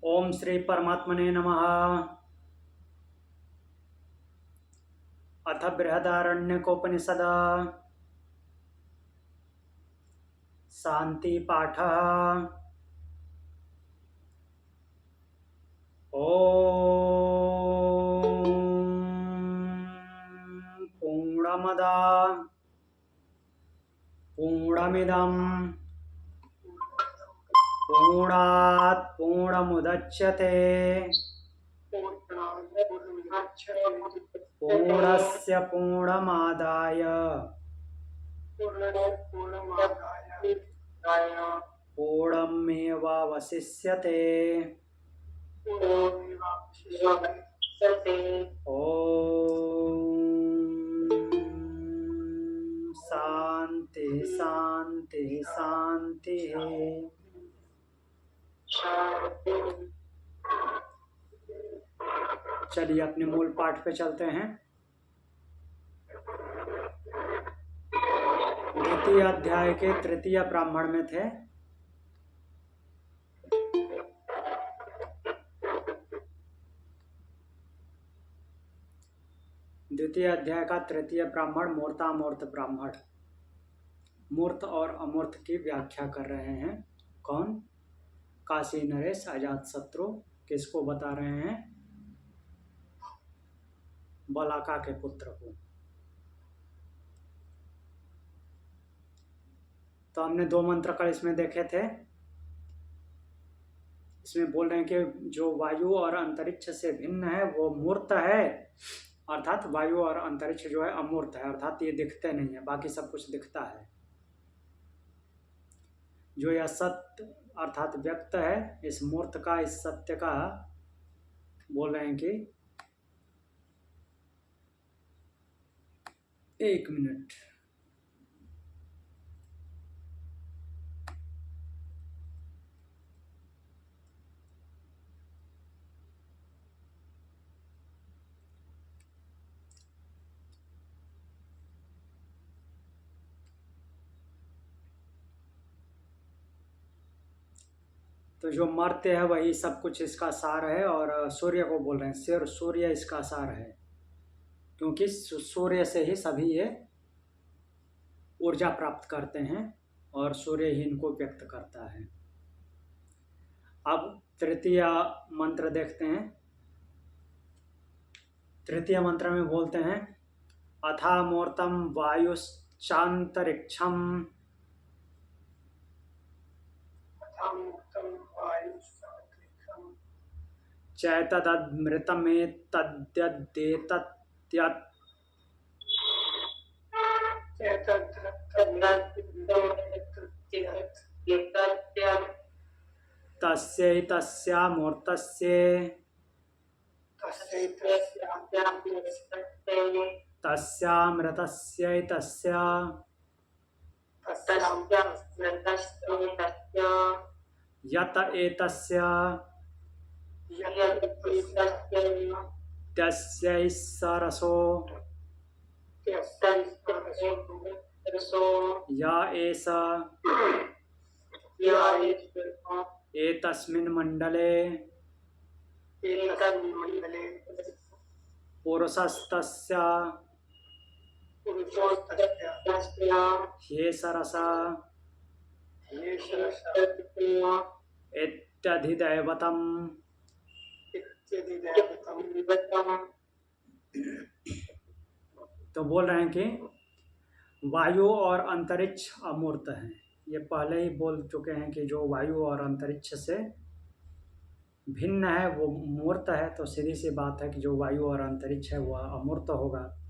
ओम श्री परमात्मने नमः। अथ बृहदारण्यकोपनिषद शांति पाठ। ओम पूर्णमदा पूर्णमिदं पूर्णात् पूर्णमुदच्यते पूर्णस्य पूर्णमादाय पूर्णमेवावशिष्यते। ओम शांति शांति शांति। चलिए अपने मूल पाठ पे चलते हैं। द्वितीय अध्याय के तृतीय ब्राह्मण में थे। द्वितीय अध्याय का तृतीय ब्राह्मण मूर्तामूर्त ब्राह्मण, मूर्त और अमूर्त की व्याख्या कर रहे हैं। कौन? काशी नरेश अजातशत्रु। किसको बता रहे हैं? बलाका के पुत्र को। तो हमने दो मंत्र कल इसमें देखे थे। इसमें बोल रहे हैं कि जो वायु और अंतरिक्ष से भिन्न है वो मूर्त है, अर्थात वायु और अंतरिक्ष जो है अमूर्त है, अर्थात ये दिखते नहीं है, बाकी सब कुछ दिखता है। जो यह सत्य अर्थात व्यक्त है, इस मूर्त का, इस सत्य का बोल रहे हैं कि एक मिनट। तो जो मर्त्य है वही सब कुछ इसका सार है, और सूर्य को बोल रहे हैं सूर्य इसका सार है, क्योंकि सूर्य से ही सभी ये ऊर्जा प्राप्त करते हैं और सूर्य ही इनको व्यक्त करता है। अब तृतीय मंत्र देखते हैं। तृतीय मंत्र में बोलते हैं अथा मूर्तम वायुश्चांतरिक्षम चैतदमृतमेतद्यदेतत्यत् तस्यैतस्यामूर्तस्य तस्यामृतस्यैतस्य यत एतस्य तस्यै सरसो या एष एतस्मिन् मण्डले पुरुषस्तस्य हे सरसा इत्यधिदैवतम्। तो बोल रहे हैं कि वायु और अंतरिक्ष अमूर्त हैं। ये पहले ही बोल चुके हैं कि जो वायु और अंतरिक्ष से भिन्न है वो मूर्त है। तो सीधी सी बात है कि जो वायु और अंतरिक्ष है वह अमूर्त होगा।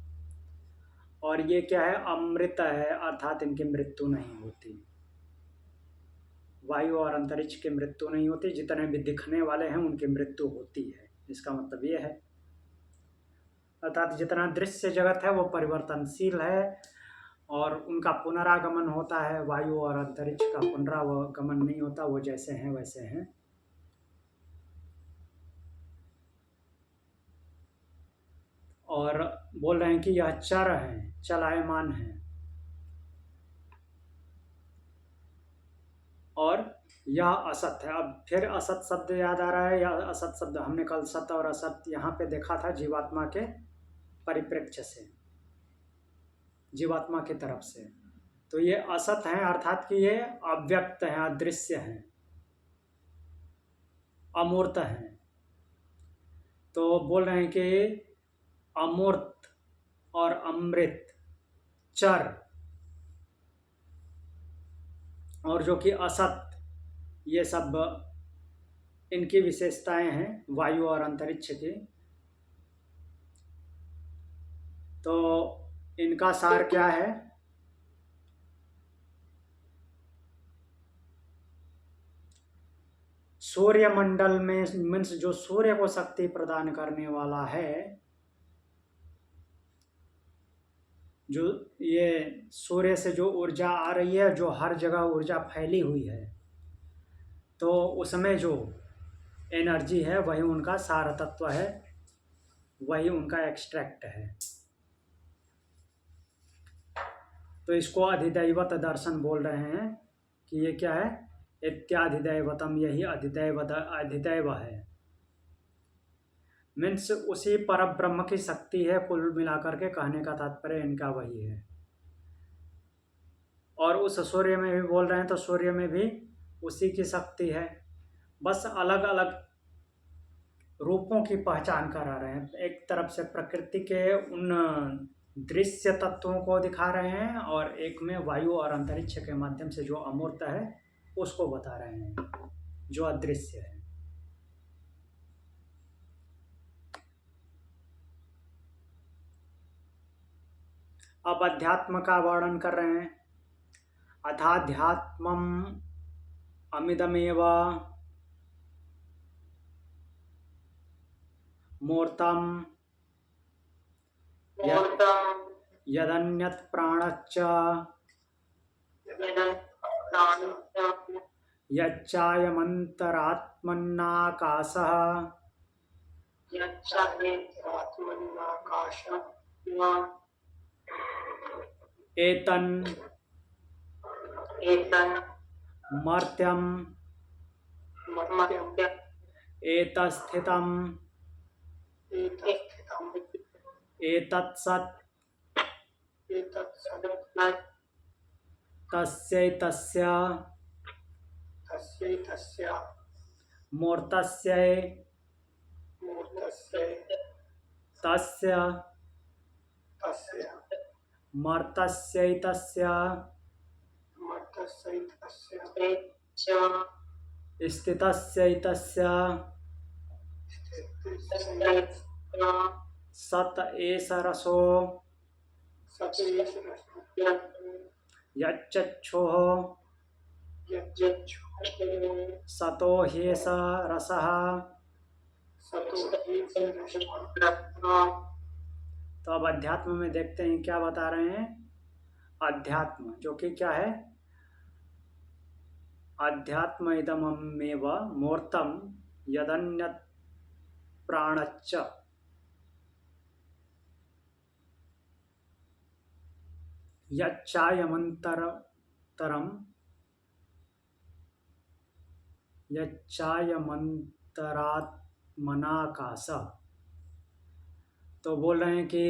और ये क्या है? अमृत है, अर्थात इनकी मृत्यु नहीं होती। वायु और अंतरिक्ष की मृत्यु नहीं होती, जितने भी दिखने वाले हैं उनकी मृत्यु होती है। इसका मतलब ये है, अर्थात जितना दृश्य जगत है वो परिवर्तनशील है और उनका पुनरागमन होता है। वायु और अंतरिक्ष का पुनरागमन नहीं होता, वो जैसे हैं वैसे हैं। और बोल रहे हैं कि यह चर है, चलायमान है। और यह असत है। अब फिर असत शब्द याद आ रहा है। यह असत शब्द हमने कल सत और असत यहाँ पे देखा था जीवात्मा के परिप्रेक्ष्य से, जीवात्मा की तरफ से। तो ये असत हैं, अर्थात कि ये अव्यक्त हैं, अदृश्य हैं, अमूर्त हैं। तो बोल रहे हैं कि अमूर्त और अमृत, चर, और जो कि असत, ये सब इनकी विशेषताएं हैं वायु और अंतरिक्ष की। तो इनका सार क्या है? सूर्यमंडल में मीन्स जो सूर्य को शक्ति प्रदान करने वाला है, जो ये सूर्य से जो ऊर्जा आ रही है, जो हर जगह ऊर्जा फैली हुई है, तो उसमें जो एनर्जी है वही उनका सार तत्व है, वही उनका एक्सट्रैक्ट है। तो इसको अधिदैवत दर्शन बोल रहे हैं कि ये क्या है? इत्याधिदैवतम, यही अधिदैव है। मीन्स उसी पर ब्रह्म की शक्ति है, कुल मिलाकर के कहने का तात्पर्य इनका वही है। और उस सूर्य में भी बोल रहे हैं तो सूर्य में भी उसी की शक्ति है, बस अलग अलग रूपों की पहचान करा रहे हैं। एक तरफ से प्रकृति के उन दृश्य तत्वों को दिखा रहे हैं, और एक में वायु और अंतरिक्ष के माध्यम से जो अमूर्त है उसको बता रहे हैं, जो अदृश्य है। अब अध्यात्म का वर्णन कर रहे हैं। अथाध्यात्मम अमिदमेव मूर्तम यदन्यत् प्राणच्च यच्चायमन्तरात्मन्नाकाशः एतन् मर्त्यम् एतस्थितम् एतत्सत् तस्यैतस्य मूर्तस्य तस्य मर्तस्यैतस्य स्थितस्यैतस्य सत एष रसो यच्चक्षुः सतो ह्येष रसः। तो अब अध्यात्म में देखते हैं क्या बता रहे हैं। अध्यात्म जो कि क्या है? अध्यात्म इदमेव मूर्तम यदन्यत् प्राणच्च यच्चायमन्तरात्मनाकाश। तो बोल रहे हैं कि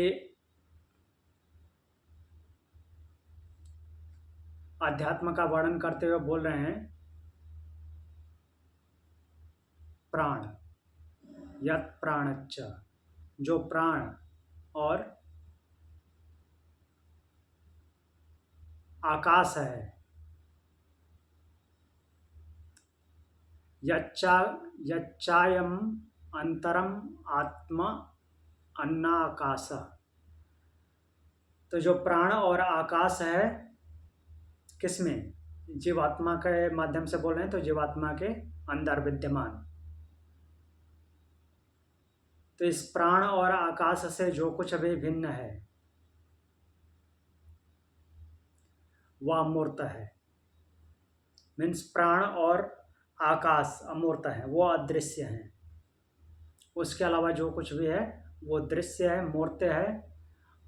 अध्यात्म का वर्णन करते हुए बोल रहे हैं प्राण, यत् प्राणच्च, जो प्राण और आकाश है, यच्चायम अंतरम आत्मा अन्नाकाश। तो जो प्राण और आकाश है किसमें? जीवात्मा के माध्यम से बोल रहे हैं, तो जीवात्मा के अंदर विद्यमान। तो इस प्राण और आकाश से जो कुछ भी भिन्न है वह अमूर्त है। मीन्स प्राण और आकाश अमूर्त है, वो अदृश्य हैं। उसके अलावा जो कुछ भी है वो दृश्य है, मूर्त है,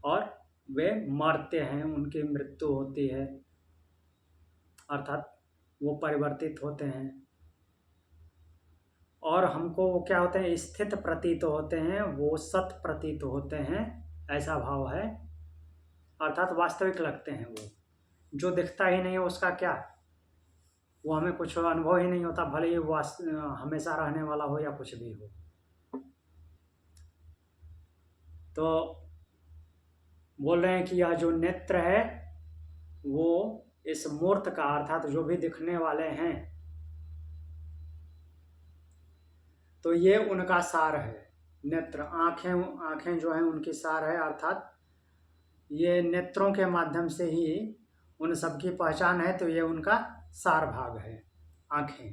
और वे मरते हैं, उनकी मृत्यु होती है, अर्थात वो परिवर्तित होते हैं, और हमको वो क्या होते हैं, स्थित प्रतीत होते हैं, वो सत प्रतीत होते हैं, ऐसा भाव है। अर्थात वास्तविक लगते हैं वो। जो दिखता ही नहीं है उसका क्या, वो हमें कुछ अनुभव ही नहीं होता, भले ही वो हमेशा रहने वाला हो या कुछ भी हो। तो बोल रहे हैं कि यह जो नेत्र है वो इस मूर्त का, अर्थात जो भी दिखने वाले हैं, तो ये उनका सार है। नेत्र, आँखें, आँखें जो हैं उनकी सार है, अर्थात ये नेत्रों के माध्यम से ही उन सब की पहचान है, तो ये उनका सार भाग है, आँखें।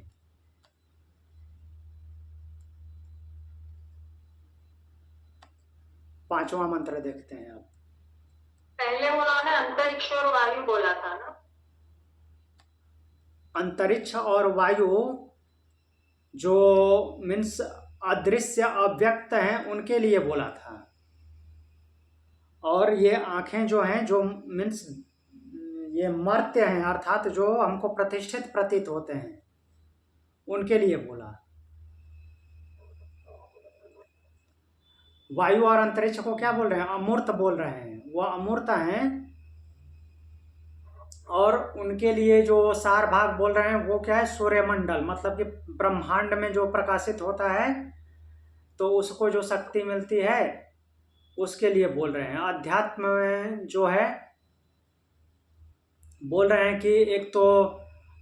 पांचवा मंत्र देखते हैं अब। पहले उन्होंने अंतरिक्ष और वायु बोला था ना? अंतरिक्ष और वायु जो मीन्स अदृश्य अव्यक्त हैं उनके लिए बोला था, और ये आँखें जो हैं, जो मीन्स ये मर्त्य हैं, अर्थात जो हमको प्रतिष्ठित प्रतीत होते हैं, उनके लिए बोला। वायु और अंतरिक्ष को क्या बोल रहे हैं, अमूर्त बोल रहे हैं, वो अमूर्त हैं, और उनके लिए जो सार भाग बोल रहे हैं वो क्या है, सूर्यमंडल, मतलब कि ब्रह्मांड में जो प्रकाशित होता है, तो उसको जो शक्ति मिलती है उसके लिए बोल रहे हैं। अध्यात्म में जो है बोल रहे हैं कि एक तो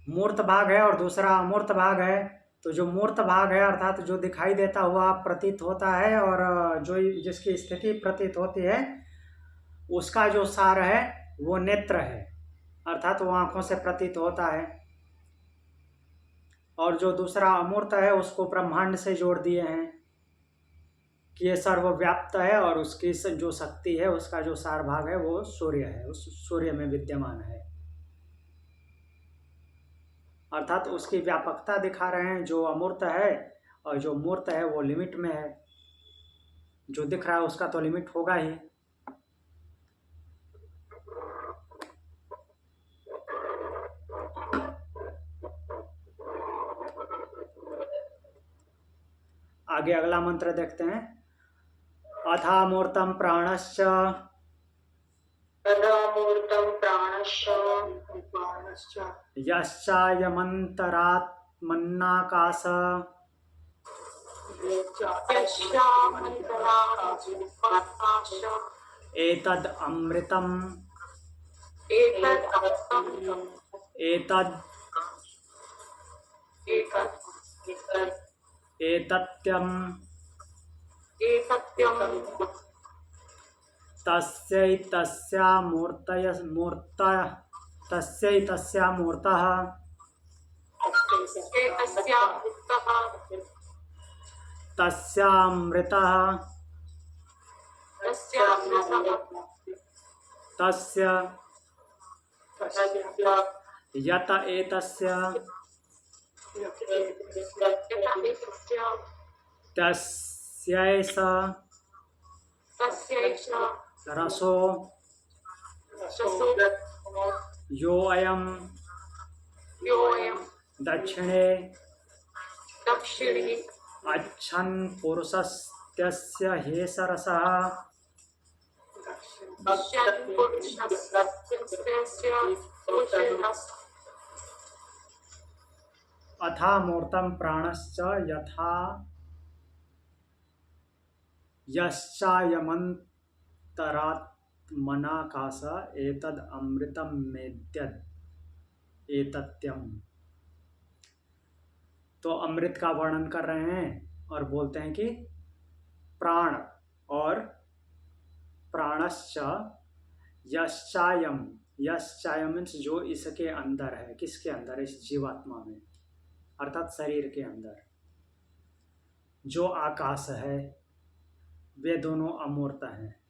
मूर्त भाग है और दूसरा अमूर्त भाग है। तो जो मूर्त भाग है अर्थात जो दिखाई देता हुआ प्रतीत होता है, और जो जिसकी स्थिति प्रतीत होती है, उसका जो सार है वो नेत्र है, अर्थात वो आँखों से प्रतीत होता है। और जो दूसरा अमूर्त है उसको ब्रह्मांड से जोड़ दिए हैं कि ये सर्वव्याप्त है, और उसकी जो शक्ति है उसका जो सार भाग है वो सूर्य है, उस सूर्य में विद्यमान है, अर्थात उसकी व्यापकता दिखा रहे हैं। जो अमूर्त है और जो मूर्त है वो लिमिट में है, जो दिख रहा है उसका तो लिमिट होगा ही। आगे अगला मंत्र देखते हैं। अथामूर्तम प्राणश्च तदामूर्तं प्राणश्च यश्चायमन्तरात्मन्नाकाश एतद् अमृतम् एतत्यम् तस्यैतस्यामूर्तः तस्यामृतः तस्य यत एतस्य तस्यैष रसो योऽयं दक्षिणे अच्छन् पुरुषस्त्यस्य हेसरसः अथामूर्तं प्राणश्च यथा यश्चायमन्तरात्मनाकाश एतद् अमृतमेतद् एतत्यम्। तो अमृत का वर्णन कर रहे हैं और बोलते हैं कि प्राण और प्राणश्च यश्चायम, यश्चायम मीन्स जो इसके अंदर है, किसके अंदर, इस जीवात्मा में, अर्थात शरीर के अंदर जो आकाश है, वे दोनों अमूर्त हैं।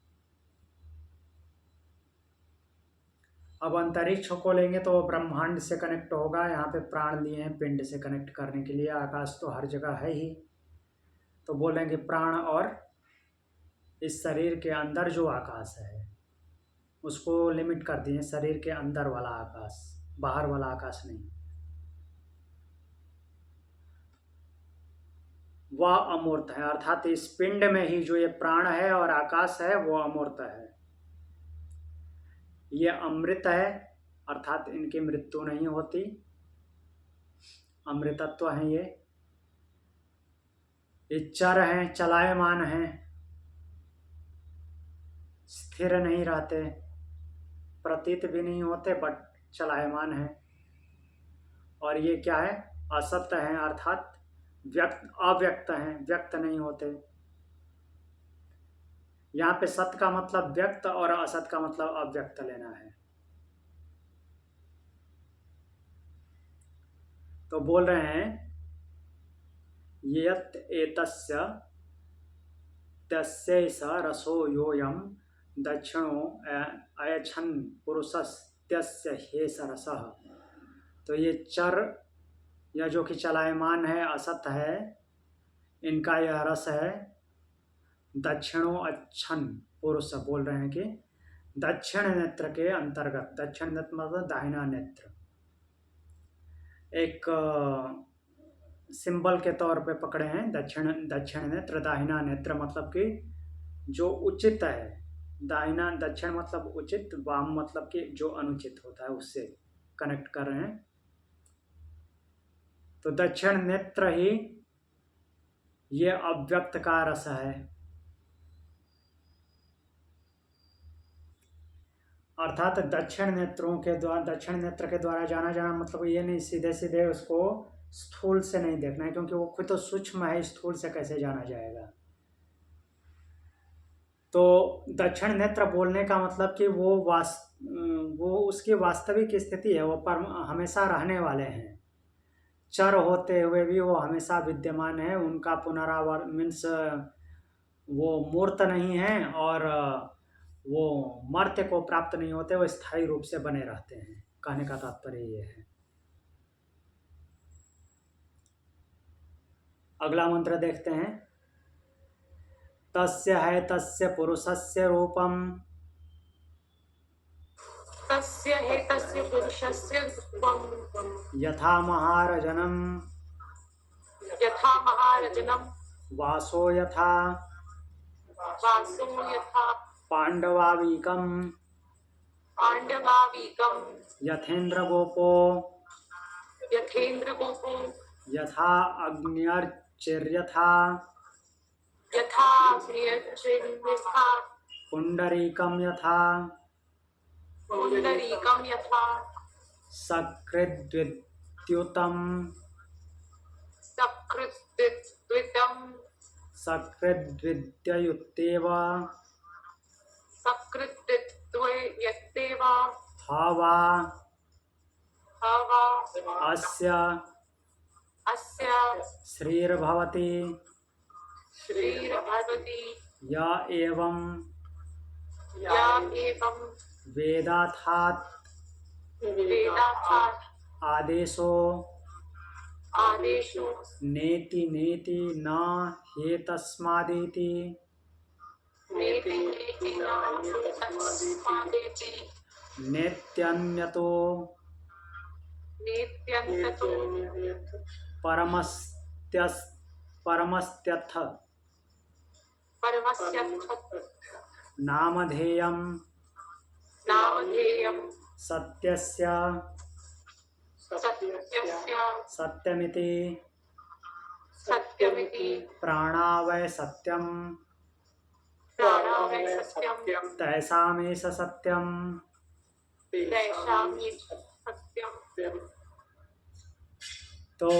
अब अंतरिक्ष को लेंगे तो ब्रह्मांड से कनेक्ट होगा, यहाँ पे प्राण लिए हैं पिंड से कनेक्ट करने के लिए, आकाश तो हर जगह है ही, तो बोलेंगे प्राण और इस शरीर के अंदर जो आकाश है उसको लिमिट कर दिए, शरीर के अंदर वाला आकाश, बाहर वाला आकाश नहीं। वह अमूर्त है, अर्थात इस पिंड में ही जो ये प्राण है और आकाश है वो अमूर्त है। ये अमृत है, अर्थात इनकी मृत्यु नहीं होती, अमृतत्व है ये चर हैं, चलायमान हैं, स्थिर नहीं रहते, प्रतीत भी नहीं होते, बट चलायमान है। और ये क्या है, असत्य है, अर्थात अव्यक्त हैं, व्यक्त नहीं होते। यहाँ पे सत्य का मतलब व्यक्त और असत का मतलब अव्यक्त लेना है। तो बोल रहे हैं यत् एतस्य तस्यैष रसो योऽयं दक्षिणो अयच्छन् पुरुषस्त्यस्य हेष रसः। तो ये चर या जो कि चलायमान है, असत है, इनका यह रस है। दक्षिणो अच्छन पुरुष बोल रहे हैं कि दक्षिण नेत्र के अंतर्गत, दक्षिण नेत्र मतलब दाहिना नेत्र, एक सिंबल के तौर पे पकड़े हैं। दक्षिण नेत्र, दाहिना नेत्र मतलब कि जो उचित है, दाहिना दक्षिण मतलब उचित, वाम मतलब कि जो अनुचित होता है उससे कनेक्ट कर रहे हैं। तो दक्षिण नेत्र ही ये अव्यक्त का रस है, अर्थात दक्षिण नेत्र के द्वारा जाना मतलब ये नहीं सीधे सीधे उसको स्थूल से नहीं देखना है, क्योंकि वो खुद तो सूक्ष्म है, स्थूल से कैसे जाना जाएगा। तो दक्षिण नेत्र बोलने का मतलब कि वो उसकी वास्तविक स्थिति है, वो हमेशा रहने वाले हैं, चर होते हुए भी वो हमेशा विद्यमान है। उनका पुनरावर्तन मीन्स वो मूर्त नहीं है और वो मर्त्य को प्राप्त नहीं होते, वो स्थायी रूप से बने रहते हैं। कहने का तात्पर्य ये है। अगला मंत्र देखते हैं। तस्य है तस्य पुरुषस्य रूपम, तस्य हे तस्य पुरुषस्य रूपम् यथा महारजनम यथा महारजनम् वासो यथा वासो यथा पांडवावीकम पाण्डवावीकम् यथेन्द्र गोपो यथेन्द्र गोपो यथा अग्न्यर्चिर्यथा यथा प्रियचिन्यथा पुंडरीकम यथा पुण्डरीकम् यथा सकृद्विद्युतम सकृद्विद्युतम् सकृद्विद्युतेव सकृद्विद्युतेव हवा हवा अस्य अस्य श्रीर्भवति श्रीर्भवति य एवं या एवं वेदार्थात् वेदार्थात् आदेशो आदेशो नेति नेति न हेतस्मादिति नेति नेति न तस्मादेति नेत्यन्यतो नेत्यन्ततो परमस्त्यथ परमस्यथ नामधेयं नामधेयं सत्यस्य सत्यस्य सत्यमिति सत्यमिति प्राणावै सत्यं प्राणावै सत्यं तैसामेष सत्यं। तैषामि सत्यं। तो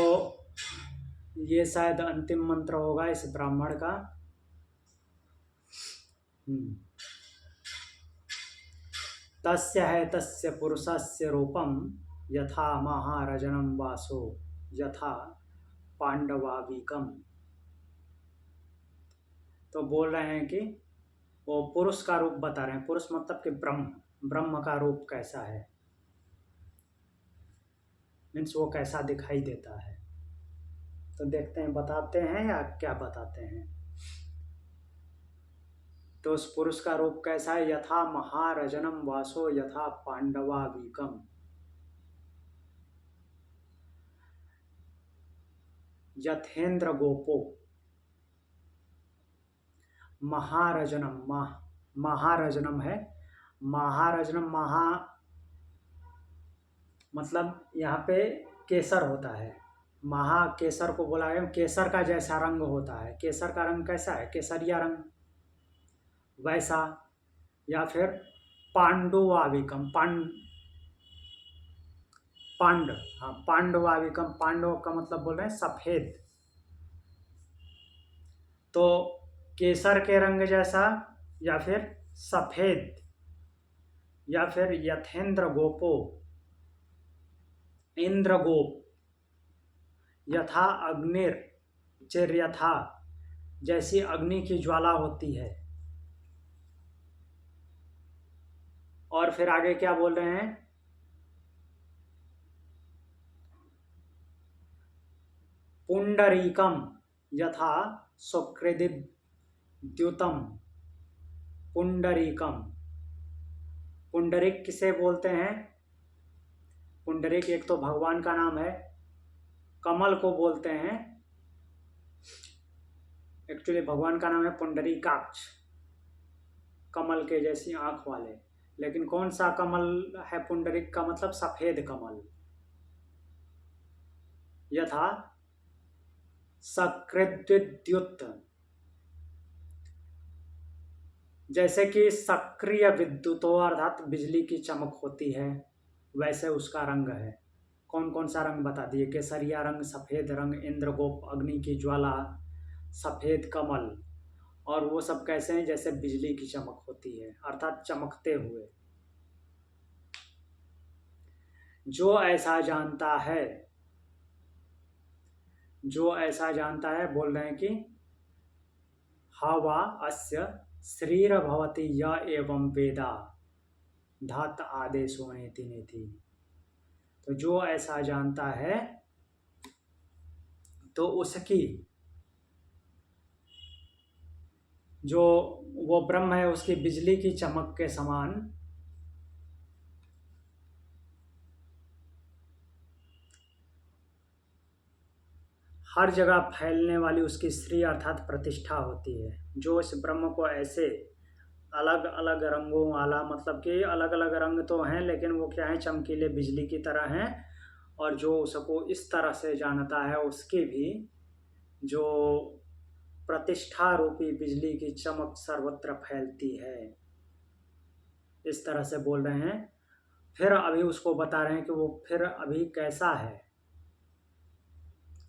ये शायद अंतिम मंत्र होगा इस ब्राह्मण का। तस्य है तस्य पुरुषस्य रूपम यथा महारजनम वासो यथा पांडवावीकम। तो बोल रहे हैं कि वो पुरुष का रूप बता रहे हैं। पुरुष मतलब कि ब्रह्म का रूप कैसा है, मीन्स वो कैसा दिखाई देता है। तो देखते हैं बताते हैं या क्या बताते हैं। तो उस पुरुष का रूप कैसा है, यथा महारजनम वासो यथा पांडवावीकम। यथेन्द्र गोपो, महारजनम, महारजनम है। महारजनम, मतलब यहाँ पे केसर होता है। महा केसर को बोला है, केसर का जैसा रंग होता है। केसर का रंग कैसा है? केसरिया रंग, वैसा। या फिर पांडुवाविकम, पांड, हाँ, पांडवाविकम, पांडव का मतलब बोल रहे हैं सफेद। तो केसर के रंग जैसा, या फिर सफेद, या फिर यथेंद्र गोपो, इंद्रगोप, यथा अग्निर चिर्यथा, जैसी अग्नि की ज्वाला होती है। और फिर आगे क्या बोल रहे हैं? पुंडरीकम यथा सुकृदिद्युतम, पुंडरीकम। पुंडरीक किसे बोलते हैं? पुंडरीक एक तो भगवान का नाम है, कमल को बोलते हैं। एक्चुअली भगवान का नाम है पुंडरीकाक्ष, कमल के जैसी आंख वाले। लेकिन कौन सा कमल है पुंडरीक का मतलब? सफेद कमल। यथा सकृद्युत, जैसे कि सक्रिय विद्युत हो, अर्थात बिजली की चमक होती है, वैसे उसका रंग है। कौन कौन सा रंग बता दिए? केसरिया रंग, सफेद रंग, इंद्रगोप, अग्नि की ज्वाला, सफेद कमल। और वो सब कैसे हैं? जैसे बिजली की चमक होती है, अर्थात चमकते हुए। जो ऐसा जानता है, जो ऐसा जानता है, बोल रहे हैं कि हवा अस्य श्रीर भवति य एवं वेदा धात आदेशो नेति नेति। तो जो ऐसा जानता है, तो उसकी, जो वो ब्रह्म है, उसकी बिजली की चमक के समान हर जगह फैलने वाली उसकी श्री अर्थात प्रतिष्ठा होती है। जो इस ब्रह्म को ऐसे अलग अलग रंगों वाला, मतलब कि अलग अलग रंग तो हैं, लेकिन वो क्या है? चमकीले बिजली की तरह हैं। और जो उसको इस तरह से जानता है, उसकी भी जो प्रतिष्ठा रूपी बिजली की चमक सर्वत्र फैलती है। इस तरह से बोल रहे हैं। फिर अभी उसको बता रहे हैं कि वो फिर अभी कैसा है।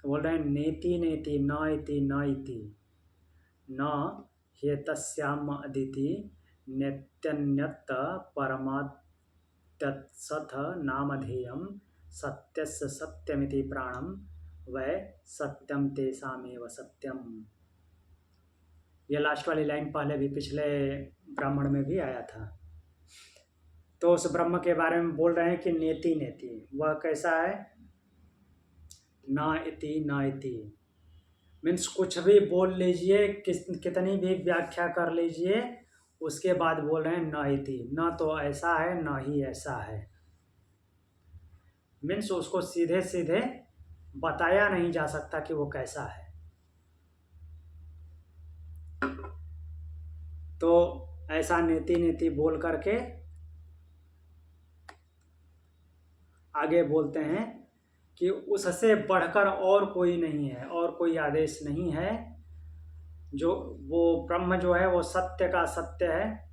बोल रहे हैं नेति नेति न इति न इति न ह्येतस्याम अदिति नित्यन्यत परमात्तत्सथ नामधेयम सत्यस्य सत्यमिति प्राणम वै सत्यम तेषामेव सत्यम। ये लास्ट वाली लाइन पहले भी पिछले ब्राह्मण में भी आया था। तो उस ब्रह्म के बारे में बोल रहे हैं कि नेति नेति, वह कैसा है? ना इति मीन्स कुछ भी बोल लीजिए, कितनी भी व्याख्या कर लीजिए, उसके बाद बोल रहे हैं न इति, न तो ऐसा है न ही ऐसा है। मीन्स उसको सीधे सीधे बताया नहीं जा सकता कि वो कैसा है। तो ऐसा नेति नेति बोल करके आगे बोलते हैं कि उससे बढ़कर और कोई नहीं है, और कोई आदेश नहीं है। जो वो ब्रह्म जो है वो सत्य का सत्य है।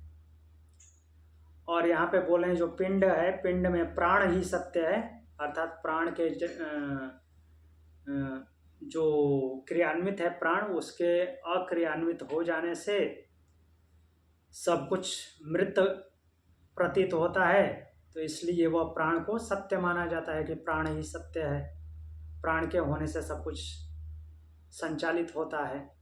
और यहाँ पे बोले हैं जो पिंड है, पिंड में प्राण ही सत्य है, अर्थात प्राण के जो क्रियान्वित है प्राण, उसके अक्रियान्वित हो जाने से सब कुछ मृत प्रतीत होता है। तो इसलिए वह प्राण को सत्य माना जाता है कि प्राण ही सत्य है। प्राण के होने से सब कुछ संचालित होता है।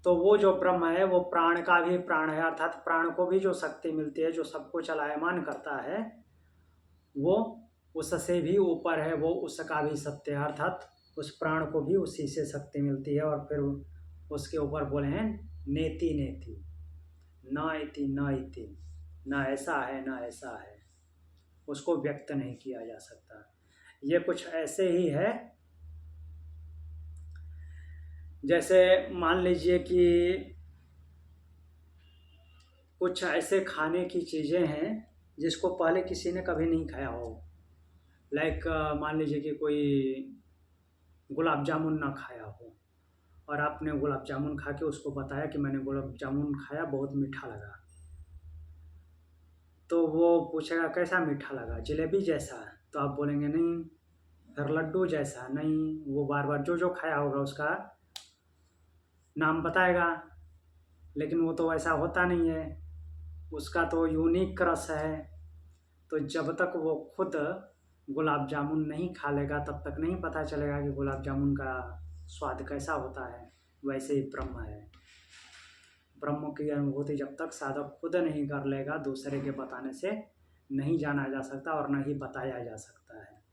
तो वो जो ब्रह्म है वो प्राण का भी प्राण है, अर्थात प्राण को भी जो शक्ति मिलती है, जो सबको चलायमान करता है, वो उससे भी ऊपर है, वो उसका भी सत्य है, अर्थात उस प्राण को भी उसी से शक्ति मिलती है। और फिर उसके ऊपर बोले हैं नेति नेति न इति न इति, न ऐसा है न ऐसा है, उसको व्यक्त नहीं किया जा सकता। ये कुछ ऐसे ही है जैसे मान लीजिए कि कुछ ऐसे खाने की चीज़ें हैं जिसको पहले किसी ने कभी नहीं खाया हो। लाइक मान लीजिए कि कोई गुलाब जामुन ना खाया हो और आपने गुलाब जामुन खा के उसको बताया कि मैंने गुलाब जामुन खाया, बहुत मीठा लगा। तो वो पूछेगा कैसा मीठा लगा? जलेबी जैसा? तो आप बोलेंगे नहीं। फिर लड्डू जैसा? नहीं। वो बार-बार जो-जो खाया होगा उसका नाम बताएगा, लेकिन वो तो वैसा होता नहीं है, उसका तो यूनिक रस है। तो जब तक वो खुद गुलाब जामुन नहीं खा लेगा तब तक नहीं पता चलेगा कि गुलाब जामुन का स्वाद कैसा होता है। वैसे ही ब्रह्म है। ब्रह्म की अनुभूति जब तक साधक खुद नहीं कर लेगा, दूसरे के बताने से नहीं जाना जा सकता और न ही बताया जा सकता है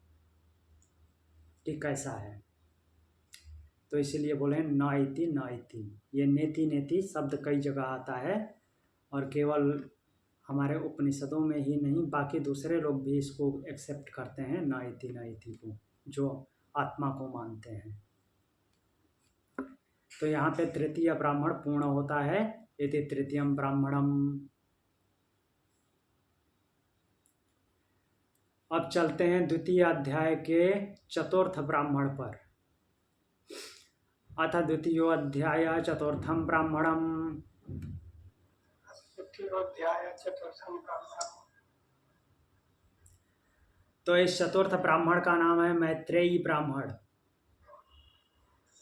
कि कैसा है। तो इसीलिए बोले न इति न इति। ये नेति नेति शब्द कई जगह आता है और केवल हमारे उपनिषदों में ही नहीं, बाकी दूसरे लोग भी इसको एक्सेप्ट करते हैं न इति को, जो आत्मा को मानते हैं। तो यहाँ पे तृतीय ब्राह्मण पूर्ण होता है, इति तृतीयम ब्राह्मणम। अब चलते हैं द्वितीय अध्याय के चतुर्थ ब्राह्मण पर। अथ द्वितीयोऽध्याय चतुर्थम ब्राह्मणम। तो इस चतुर्थ ब्राह्मण का नाम है मैत्रेयी ब्राह्मण।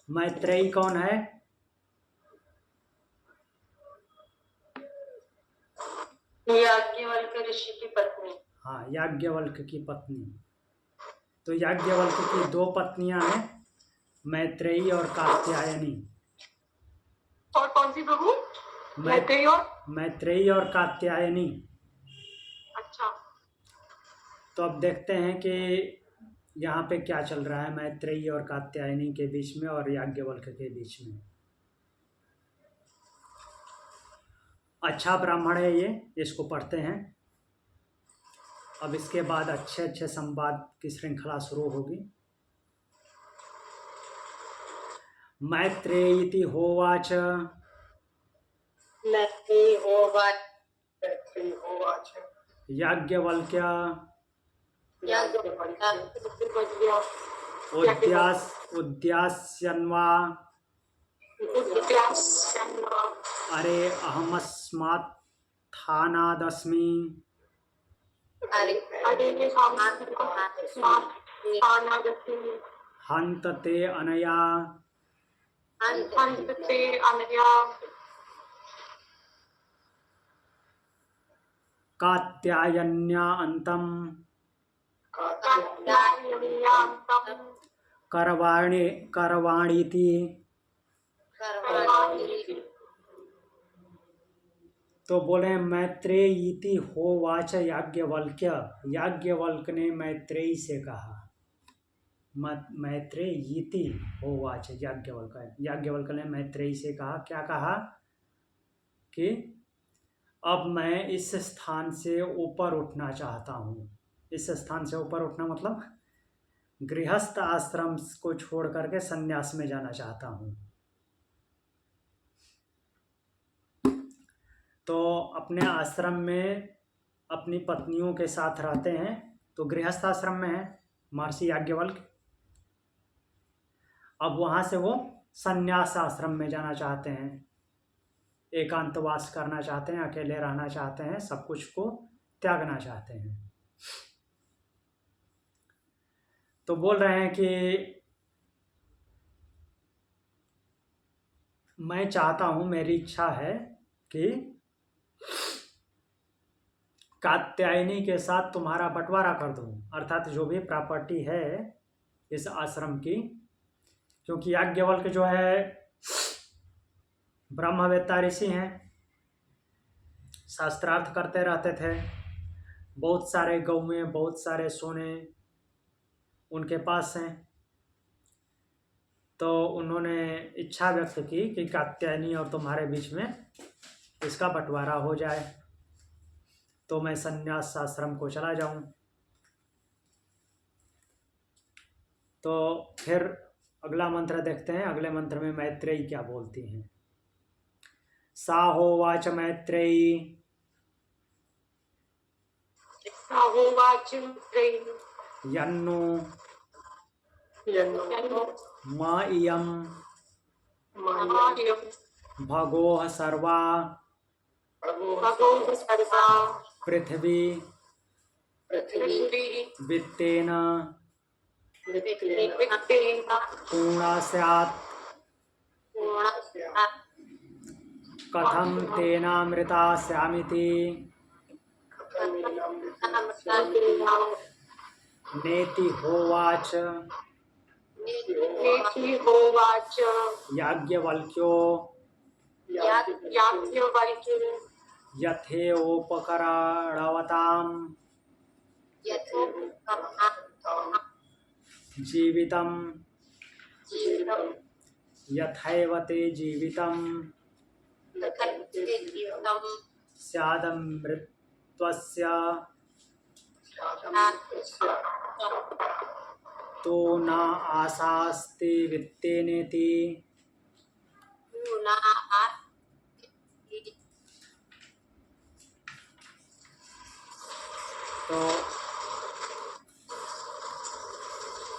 मैत्रेयी कौन है? याज्ञवल्क ऋषि की पत्नी। हाँ, याज्ञवल्क की पत्नी। तो याज्ञवल्क की दो पत्नियां हैं, मैत्रेयी और कात्यायनी। और कौन सी प्रभु? मैत्रेयी और कात्यायनी। अच्छा। तो अब देखते हैं कि यहाँ पे क्या चल रहा है मैत्रेयी और कात्यायनी के बीच में और याज्ञवल्क के बीच में। अच्छा ब्राह्मण है ये, इसको पढ़ते हैं। अब इसके बाद अच्छे अच्छे संवाद की श्रृंखला शुरू होगी। मैत्रेयीति होवाच। याज्ञवल्क्य उद्यास्यन्वा। अरे अहमस्मात्थानादस्मि। हन्त ते अनया। कात्यायन्या अन्तं करवाणीति। तो बोले मैत्रेयीति होवाच याज्ञवल्क्य। याज्ञवल्क ने मैत्रेयी से कहा। मैत्रेयीति होवाच याज्ञवल्क ने मैत्रेयी से कहा। क्या कहा? कि अब मैं इस स्थान से ऊपर उठना चाहता हूँ। इस स्थान से ऊपर उठना मतलब गृहस्थ आश्रम को छोड़ करके संन्यास में जाना चाहता हूँ। तो अपने आश्रम में अपनी पत्नियों के साथ रहते हैं, तो गृहस्थ आश्रम में है महर्षि याज्ञवल्क्य। अब वहाँ से वो संन्यास आश्रम में जाना चाहते हैं, एकांतवास करना चाहते हैं, अकेले रहना चाहते हैं, सब कुछ को त्यागना चाहते हैं। तो बोल रहे हैं कि मैं चाहता हूँ, मेरी इच्छा है कि कात्यायनी के साथ तुम्हारा बंटवारा कर दूँ, अर्थात जो भी प्रॉपर्टी है इस आश्रम की। क्योंकि याज्ञवल्क जो है ब्रह्मवेत्ता ऋषि हैं, शास्त्रार्थ करते रहते थे, बहुत सारे गौएं, बहुत सारे सोने उनके पास हैं। तो उन्होंने इच्छा व्यक्त की कि कात्यायनी और तुम्हारे बीच में इसका बंटवारा हो जाए, तो मैं संन्यास आश्रम को चला जाऊं। तो फिर अगला मंत्र देखते हैं। अगले मंत्र में मैत्रेयी क्या बोलती हैं। सा होवाच मैत्रेयी। साहोवाच यन्नु यन्नो म इयं मायं भगोः सर्वा भगो सर्वा पृथिवी पृथ्वी वित्तेन वित्तेन पूर्णा स्यात् पूर्णा कथं तेनामृता स्यामिति नेति होवाच होवाच याज्ञवल्क्यो याज्ञवल्क्यो यथेओपकरणवतां जीवितं यथैव ते जीवितं स्यादमृतत्वस्य तो न आसास्ति वित्तेनेति। तो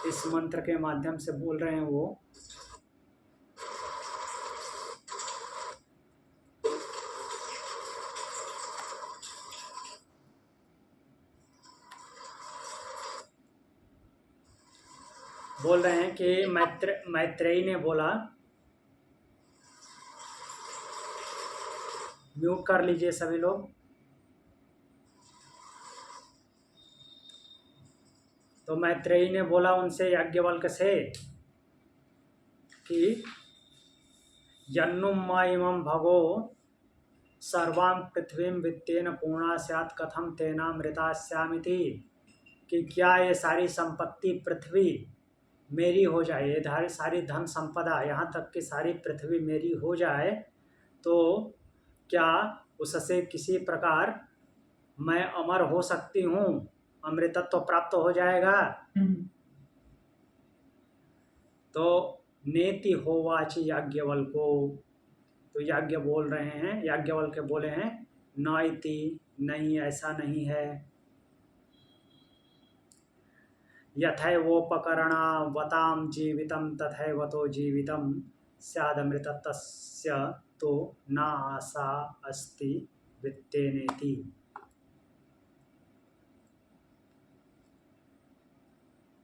इस मंत्र के माध्यम से बोल रहे हैं वो बोल रहे हैं कि मैत्रेयी ने बोला, म्यूट कर लीजिए सभी लोग। तो मैत्रेयी ने बोला उनसे याज्ञवल्क्य से कि यन्नुम मा इमं भगो सर्वां पृथ्वीं वित्तेन पूर्णा स्यात् कथं तेनामृता स्यामिति, कि क्या ये सारी संपत्ति पृथ्वी मेरी हो जाए, ये सारी धन संपदा यहाँ तक कि सारी पृथ्वी मेरी हो जाए तो क्या उससे किसी प्रकार मैं अमर हो सकती हूँ, अमृतत्व प्राप्त हो जाएगा। तो नेति होवाच याज्ञवल्क्यो, तो याज्ञ बोल रहे हैं, याज्ञवल्क्य बोले हैं न इति, नहीं ऐसा नहीं है। यथैवोपकरणवतां जीवितं तथैव तो जीवितं स्यादमृतत्वस्य तो न आशा अस्ति वित्तेनेति।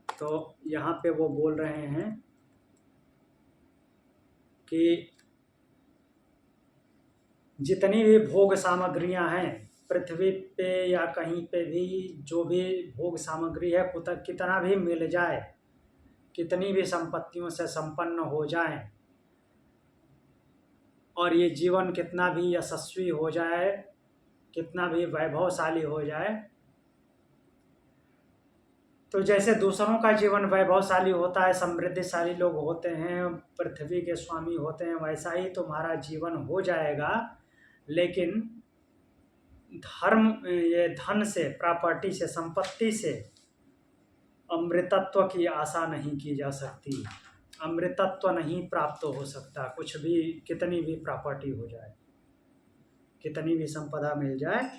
तो यहाँ पे वो बोल रहे हैं कि जितनी भी भोग सामग्रियां हैं पृथ्वी पे या कहीं पे भी, जो भी भोग सामग्री है कितना भी मिल जाए, कितनी भी संपत्तियों से संपन्न हो जाए और ये जीवन कितना भी यशस्वी हो जाए, कितना भी वैभवशाली हो जाए, तो जैसे दूसरों का जीवन वैभवशाली होता है, समृद्धिशाली लोग होते हैं, पृथ्वी के स्वामी होते हैं, वैसा ही तुम्हारा जीवन हो जाएगा। लेकिन ये धन से, प्रॉपर्टी से, संपत्ति से अमृतत्व की आशा नहीं की जा सकती, अमृतत्व नहीं प्राप्त हो सकता। कुछ भी, कितनी भी प्रॉपर्टी हो जाए, कितनी भी संपदा मिल जाए,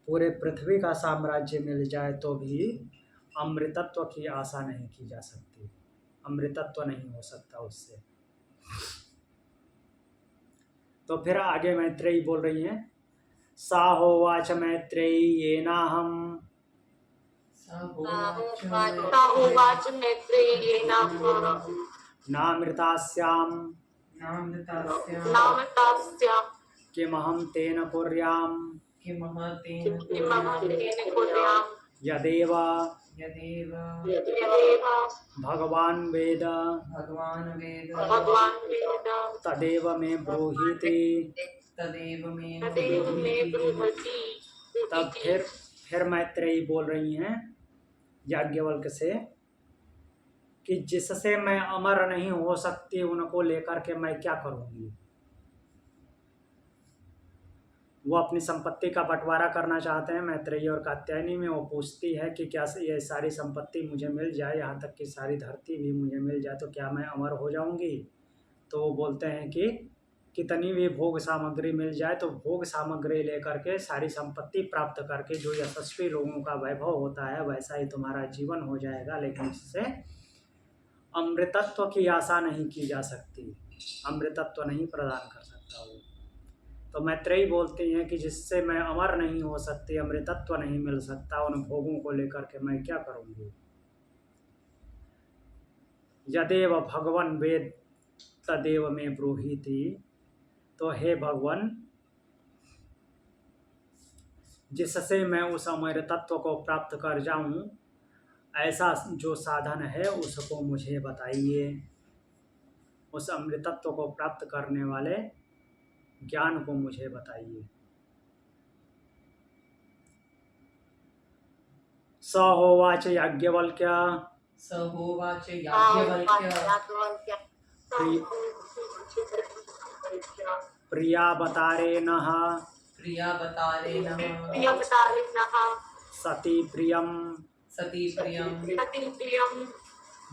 पूरे पृथ्वी का साम्राज्य मिल जाए तो भी अमृतत्व की आशा नहीं की जा सकती, अमृतत्व नहीं हो सकता उससे। तो फिर आगे मैत्रेयी बोल रही हैं, सा होवाच मैत्रेयी येनाहं साहोवाच मैत्रेयेनाहं नामृतास्यां नामृतास्यां किमहं तेन कुर्यां किमहं तेन कुर्याम् यदेव भगवान् वेद तदेव मे ब्रूहीति। तब फिर मैत्रेयी बोल रही हैं याज्ञवल्क्य से कि जिससे मैं अमर नहीं हो सकती उनको लेकर के मैं क्या करूंगी। वो अपनी संपत्ति का बंटवारा करना चाहते हैं मैत्रेयी और कात्यायनी में। वो पूछती है कि क्या ये सारी संपत्ति मुझे मिल जाए, यहाँ तक कि सारी धरती भी मुझे मिल जाए तो क्या मैं अमर हो जाऊंगी। तो वो बोलते हैं कि कितनी भी भोग सामग्री मिल जाए तो भोग सामग्री लेकर के सारी संपत्ति प्राप्त करके जो यशस्वी लोगों का वैभव होता है वैसा ही तुम्हारा जीवन हो जाएगा, लेकिन इससे अमृतत्व की आशा नहीं की जा सकती, अमृतत्व नहीं प्रदान कर सकता वो। तो मैत्रेयी बोलती हैं कि जिससे मैं अमर नहीं हो सकती, अमृतत्व नहीं मिल सकता, उन भोगों को लेकर के मैं क्या करूँगी। यदेव भगवन वेद तदेव में ब्रूहीति, तो हे भगवान जिससे मैं उस अमृतत्व को प्राप्त कर जाऊं, ऐसा जो साधन है उसको मुझे बताइए, उस अमृतत्व को प्राप्त करने वाले ज्ञान को मुझे बताइए। स होवाच याज्ञवल्क्य स होवाच याज्ञवल्क्य प्रिया बतारे नः सती प्रियम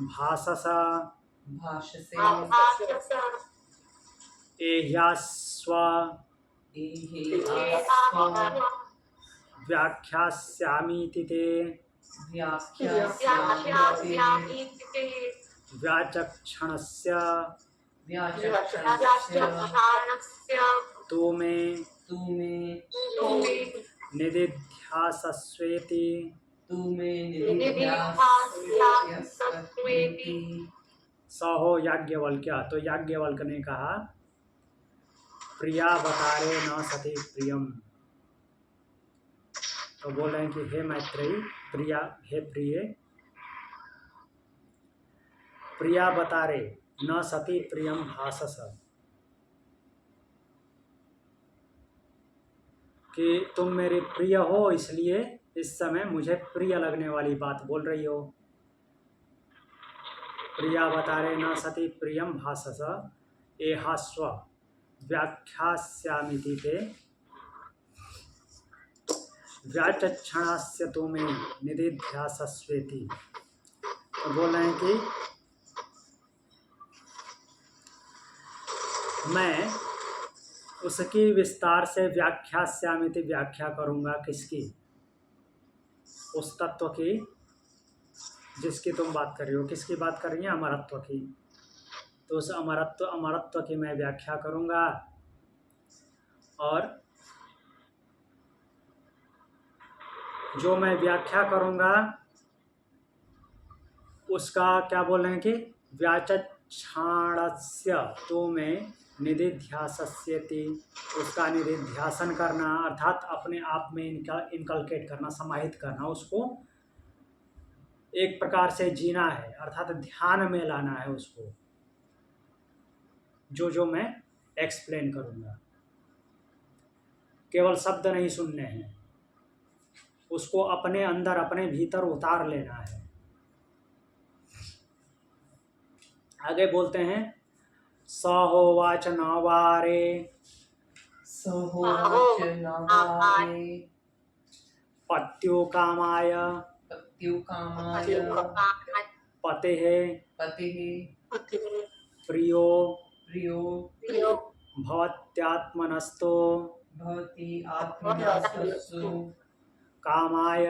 भासस एह्यास्व व्याख्यास्यामीति ते व्याचक्षणस्य तु मे निदिध्यासस्वेति। स हो याज्ञवल्क्य, तो याज्ञवल्क्य ने कहा प्रिया बतारे न सती प्रियम, तो बोल रहे हैं कि हे मैत्रेयी, प्रिया हे प्रिय, प्रिया बतारे न सती प्रियम भासस, कि तुम मेरे प्रिय हो इसलिए इस समय मुझे प्रिय लगने वाली बात बोल रही हो। प्रिया बतारे न सती प्रियम भासस एहास्व व्याख्यास्यामिति ते व्याचक्षणस्य तु मे निदिध्यासस्वेति। तो बोल रहे हैं कि मैं उसकी विस्तार से व्याख्यास्यामिति व्याख्या करूँगा, किसकी, उस तत्व की जिसकी तुम बात कर रही हो। किसकी बात कर रही है, अमरत्व की। तो उस अमरत्व की मैं व्याख्या करूँगा, और जो मैं व्याख्या करूँगा उसका क्या बोल रहे हैं कि व्याचक्षाणस्य तो में निधिध्यासस्यति, उसका निधिध्यासन करना अर्थात अपने आप में इनका इनकलकेट करना, समाहित करना, उसको एक प्रकार से जीना है, अर्थात ध्यान में लाना है उसको, जो मैं एक्सप्लेन करूँगा। केवल शब्द नहीं सुनने हैं, उसको अपने अंदर अपने भीतर उतार लेना है। आगे बोलते हैं स होवाच नवारे पत्यो कामाय पतेः प्रियो भवत्यात्मनस्तु कामाय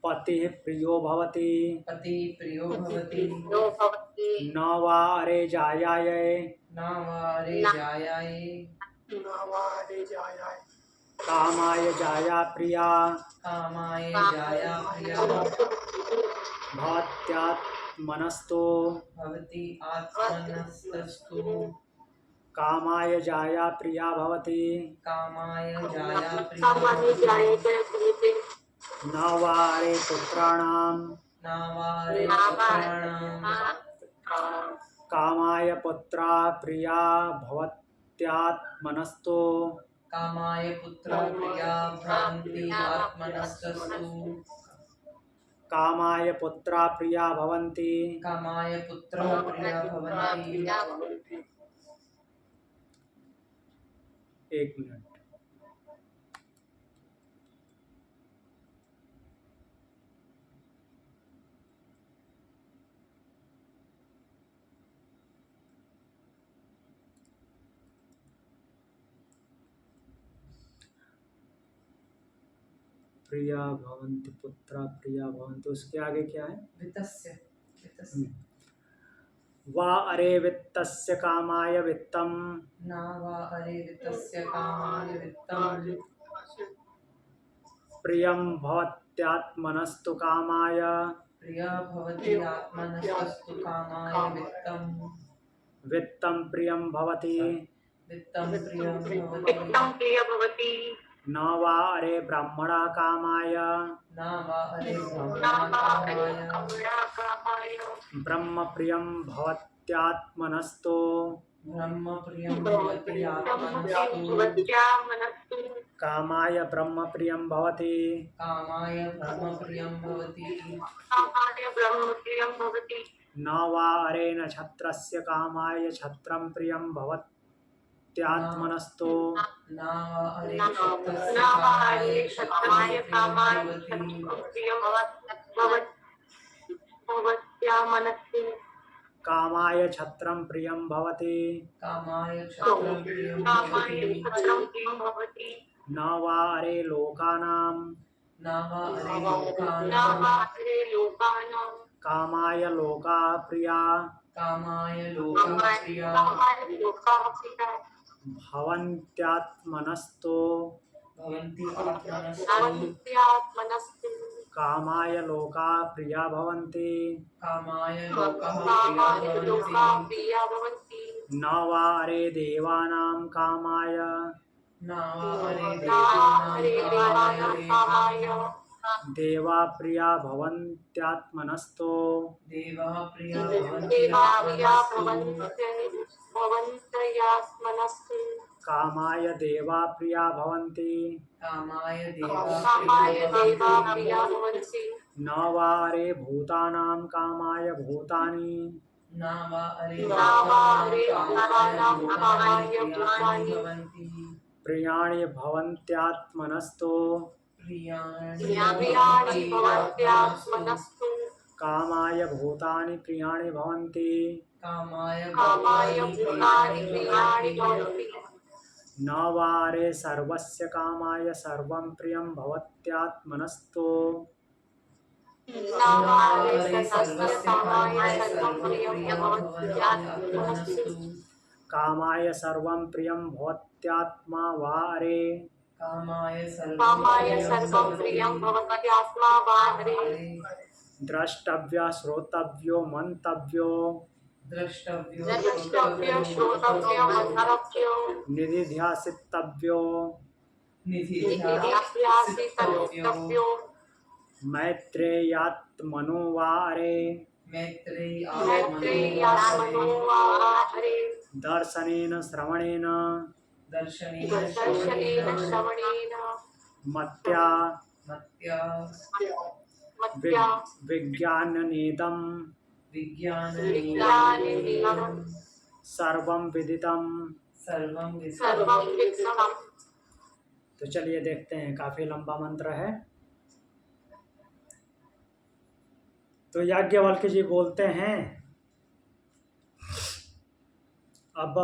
पतिः प्रियो भवति न वा अरे जायायै कामाय जाया प्रिया भवत्यात्मनस्तु कामाय जाया प्रिया भवति न वा अरे पुत्राणां कामाय पुत्रा प्रिया भवत्यात्मनस्तु कामाय पुत्रा प्रिया भवन्ति। एक मिनट, प्रिया भवन्ति पुत्रा प्रिया भवन्ति, उसके आगे क्या है? वित्तस्य वित्तस्य वा अरे वित्तस्य कामाय वित्तम न वा अरे वित्तस्य कामाय वित्तं प्रियं भवत्यात्मनस्तु कामाय प्रिया भवति आत्मनस्तु कामाय वित्तं वित्तं प्रियं भवति वित्तं प्रियं भवति वित्तं प्रिय भवति न वा अरे ब्राह्मणा कामाय न वा अरे नामारे ब्रह्मणाकामाय कामाय ब्रह्म प्रियं भवत्यात्मनस्तु ब्रह्म प्रियं भवति आत्मनस्तु भवत्या मनस्तु कामाय ब्रह्म प्रियं भवति कामाय ब्रह्म प्रियं भवति कामाय ब्रह्म प्रियं भवति न वा अरे नक्षत्रस्य कामाय छत्रं प्रियं भवत्यात्मनस्तु न वा अरे क्षत्रस्य नामारे कामाय क्षत्रिय क्षत्रं कामाय प्रियं भवति प्रियं भवत्या मनस्तु कामाय छत्रं प्रियं भवति कामाय क्षत्रं प्रियं कामाय भवति क्षत्रं प्रियं भवति न वा अरे लोकानां न वा अरे लोकानां नामारे लोकानां कामाय लोका प्रिया कामाय लोकप्रिया कामाय लोकाप्रिया भवन्त्यात्मनस्तु भवन्ति आत्मनस्तु भवन्त्यात्मनस्तु कामाय लोका प्रिया भवन्ति कामाय लोकः कामाय प्रिया भवन्ति लोकाप्रिया भवन्ति न वा अरे देवानां कामाय न वा अरे नामारे देवानां देवानां कामाय कामाय देवा प्रिया भवन्त्यात्मनस्तु देवः प्रिया भवन्ति देवाप्रिया आत्मनस्तु भवन्त्यात्मनस्तु कामाय देवा प्रिया भवन्ति कामाय कामाय देवा देवाप्रिया प्रिया भवन्ति न वा अरे भूतानां कामाय भूतानि न वा अरे नामारे कामाय कामाय भूतानि प्रियाणि भवन्ति प्रियाणि भवन्त्यात्मनस्तु प्रियाणि प्रियाणि भवन्त्यात्मनस्तु कामाय भूतानि प्रियाणि भवन्ति कामाय कामाय भूतानि भूतानि प्रियाणि प्रियाणि भवन्ति भवन्ति न वा अरे सर्वस्य कामाय सर्वं प्रियं भवत्यात्मनस्तु नामारे सर्वस्य कामाय सर्वं प्रियं भवत्यात्मनस्तु कामाय सर्वं प्रियं भवत्यात्मा वा अरे कामाय कामाय सर्वं प्रियं भवत्यात्मा बाहरे द्रष्टव्य श्रोतव्यो मंतव्यो द्रष्टव्यो द्रष्टव्य श्रोतव्य मनरव्यो निधिध्यासितव्यो निधिध्यासितव्यो मैत्रेयात्मनो वा अरे मैत्रेयात्मनो वा हरे दर्शनेन श्रवणेन दर्शनेन श्रवणेन मत्या मत्या मत्या विज्ञाननेदं विज्ञाननेयं सर्वं विदितं। सर्वं सर्वं विदितं। तो चलिए देखते हैं, काफी लंबा मंत्र है। तो याज्ञवल्क्य जी बोलते हैं, अब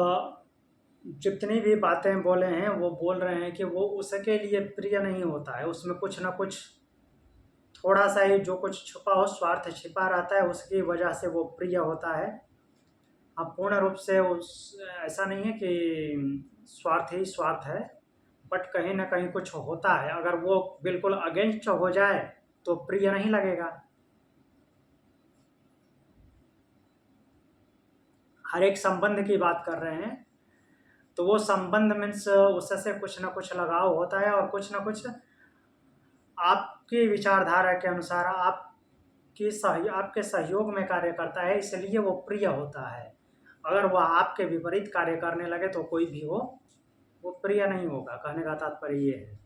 जितनी भी बातें बोले हैं वो बोल रहे हैं कि वो उसके लिए प्रिय नहीं होता है, उसमें कुछ ना कुछ थोड़ा सा ही जो कुछ छुपा हो, स्वार्थ छिपा रहता है, उसकी वजह से वो प्रिय होता है। अब पूर्ण रूप से ऐसा नहीं है कि स्वार्थ ही स्वार्थ है, बट कहीं ना कहीं कुछ होता है। अगर वो बिल्कुल अगेंस्ट हो जाए तो प्रिय नहीं लगेगा। हर एक संबंध की बात कर रहे हैं, तो वो संबंध मीन्स उससे कुछ ना कुछ लगाव होता है और कुछ ना कुछ आपकी विचारधारा के अनुसार आपके सहयोग में कार्य करता है, इसलिए वो प्रिय होता है। अगर वह आपके विपरीत कार्य करने लगे तो कोई भी हो, वो प्रिय नहीं होगा। कहने का तात्पर्य ये है।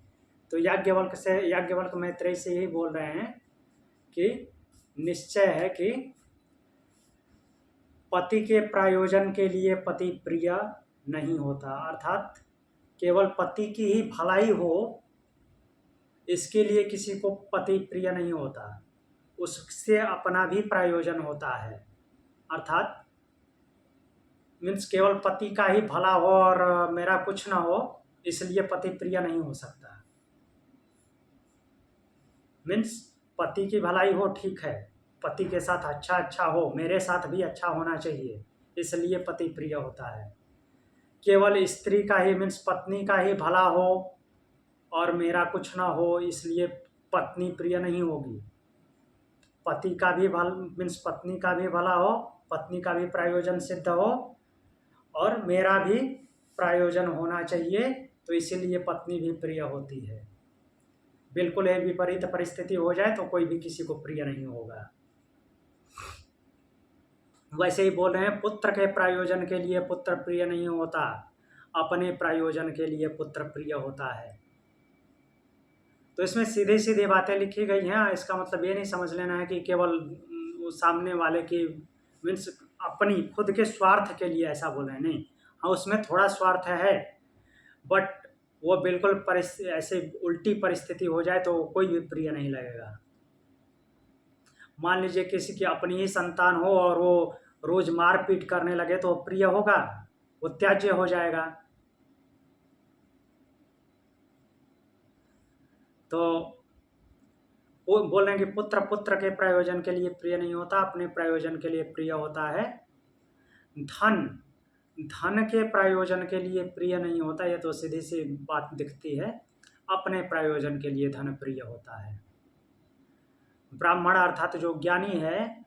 तो याज्ञवल्क्य मैत्रेयी से यही बोल रहे हैं कि निश्चय है कि पति के प्रयोजन के लिए पति प्रिय नहीं होता, अर्थात केवल पति की ही भलाई हो इसके लिए किसी को पति प्रिय नहीं होता, उससे अपना भी प्रयोजन होता है। अर्थात मीन्स केवल पति का ही भला हो और मेरा कुछ ना हो, इसलिए पति प्रिय नहीं हो सकता। मीन्स पति की भलाई हो, ठीक है, पति के साथ अच्छा अच्छा हो, मेरे साथ भी अच्छा होना चाहिए, इसलिए पति प्रिय होता है। केवल स्त्री का ही मीन्स पत्नी का ही भला हो और मेरा कुछ ना हो, इसलिए पत्नी प्रिय नहीं होगी। पति का भी भल मीन्स पत्नी का भी भला हो, पत्नी का भी प्रयोजन सिद्ध हो और मेरा भी प्रयोजन होना चाहिए, तो इसीलिए पत्नी भी प्रिय होती है। बिल्कुल एक विपरीत परिस्थिति हो जाए तो कोई भी किसी को प्रिय नहीं होगा। वैसे ही बोल रहे हैं, पुत्र के प्रयोजन के लिए पुत्र प्रिय नहीं होता, अपने प्रयोजन के लिए पुत्र प्रिय होता है। तो इसमें सीधी सीधी बातें लिखी गई हैं। इसका मतलब ये नहीं समझ लेना है कि केवल सामने वाले की मीन्स अपनी खुद के स्वार्थ के लिए ऐसा बोल रहे हैं, नहीं। हाँ, उसमें थोड़ा स्वार्थ है, बट वो बिल्कुल ऐसे उल्टी परिस्थिति हो जाए तो कोई भी प्रिय नहीं लगेगा। मान लीजिए किसी की अपनी ही संतान हो और वो रोज मारपीट करने लगे तो प्रिय होगा? वो त्याज्य हो जाएगा। तो वो बोल रहे हैं कि पुत्र पुत्र के प्रयोजन के लिए प्रिय नहीं होता, अपने प्रयोजन के लिए प्रिय होता है। धन धन के प्रयोजन के लिए प्रिय नहीं होता, ये तो सीधी सी बात दिखती है। अपने प्रयोजन के लिए धन प्रिय होता है। ब्राह्मण अर्थात जो ज्ञानी है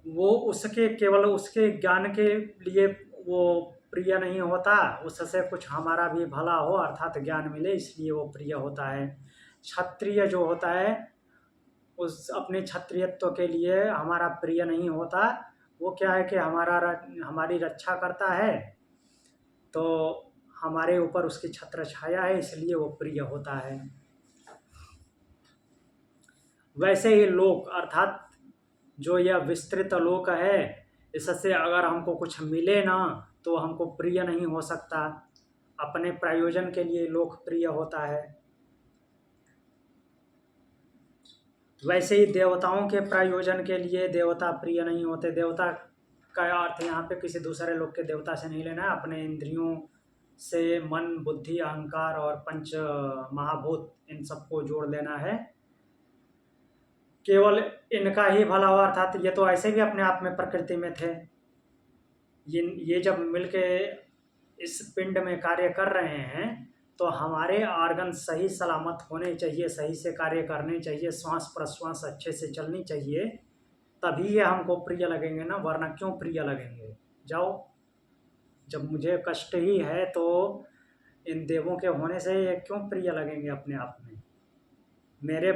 वो उसके केवल उसके ज्ञान के लिए वो प्रिय नहीं होता, उससे कुछ हमारा भी भला हो अर्थात ज्ञान मिले, इसलिए वो प्रिय होता है। क्षत्रिय जो होता है उस अपने क्षत्रियत्व के लिए हमारा प्रिय नहीं होता, वो क्या है कि हमारी रक्षा करता है, तो हमारे ऊपर उसकी छत्र छाया है, इसलिए वो प्रिय होता है। वैसे ही लोक अर्थात जो यह विस्तृत लोक है, इससे अगर हमको कुछ मिले ना तो हमको प्रिय नहीं हो सकता, अपने प्रयोजन के लिए लोक प्रिय होता है। वैसे ही देवताओं के प्रयोजन के लिए देवता प्रिय नहीं होते। देवता का अर्थ यहाँ पे किसी दूसरे लोग के देवता से नहीं लेना है, अपने इंद्रियों से मन बुद्धि अहंकार और पंच महाभूत इन सबको जोड़ लेना है। केवल इनका ही भला हुआ अर्थात ये तो ऐसे भी अपने आप में प्रकृति में थे, ये जब मिलके इस पिंड में कार्य कर रहे हैं तो हमारे ऑर्गन सही सलामत होने चाहिए, सही से कार्य करने चाहिए, श्वास प्रश्वास अच्छे से चलनी चाहिए, तभी ये हमको प्रिय लगेंगे ना, वरना क्यों प्रिय लगेंगे। जाओ, जब मुझे कष्ट ही है तो इन देवों के होने से ये क्यों प्रिय लगेंगे अपने आप में। मेरा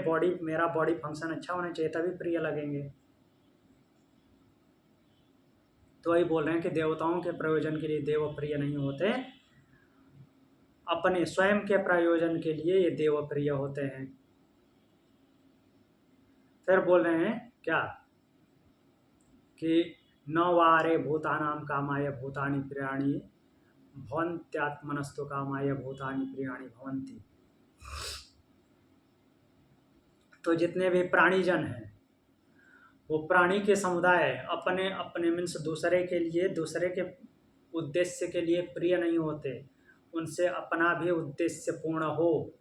बॉडी फंक्शन अच्छा होना चाहिए तभी प्रिय लगेंगे। तो वही बोल रहे हैं कि देवताओं के प्रयोजन के लिए देव प्रिय नहीं होते, अपने स्वयं के प्रयोजन के लिए ये देव प्रिय होते हैं। फिर बोल रहे हैं क्या कि न वारे भूतानां कामाय भूतानि प्रियाणि भवन्त्यात्मनस्तु कामाय भूतानि प्रियाणि भवन्ति। तो जितने भी प्राणीजन हैं वो प्राणी के समुदाय अपने अपने मीन्स दूसरे के उद्देश्य के लिए प्रिय नहीं होते, उनसे अपना भी उद्देश्य पूर्ण हो,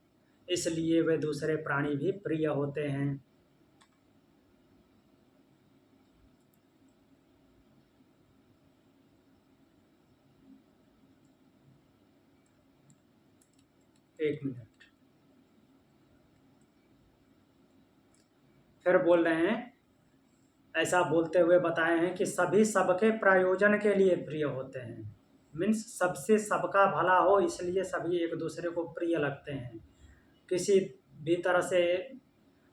इसलिए वे दूसरे प्राणी भी प्रिय होते हैं। एक मिनट, फिर बोल रहे हैं, ऐसा बोलते हुए बताए हैं कि सभी सबके प्रयोजन के लिए प्रिय होते हैं, मीन्स सबसे सबका भला हो इसलिए सभी एक दूसरे को प्रिय लगते हैं। किसी भी तरह से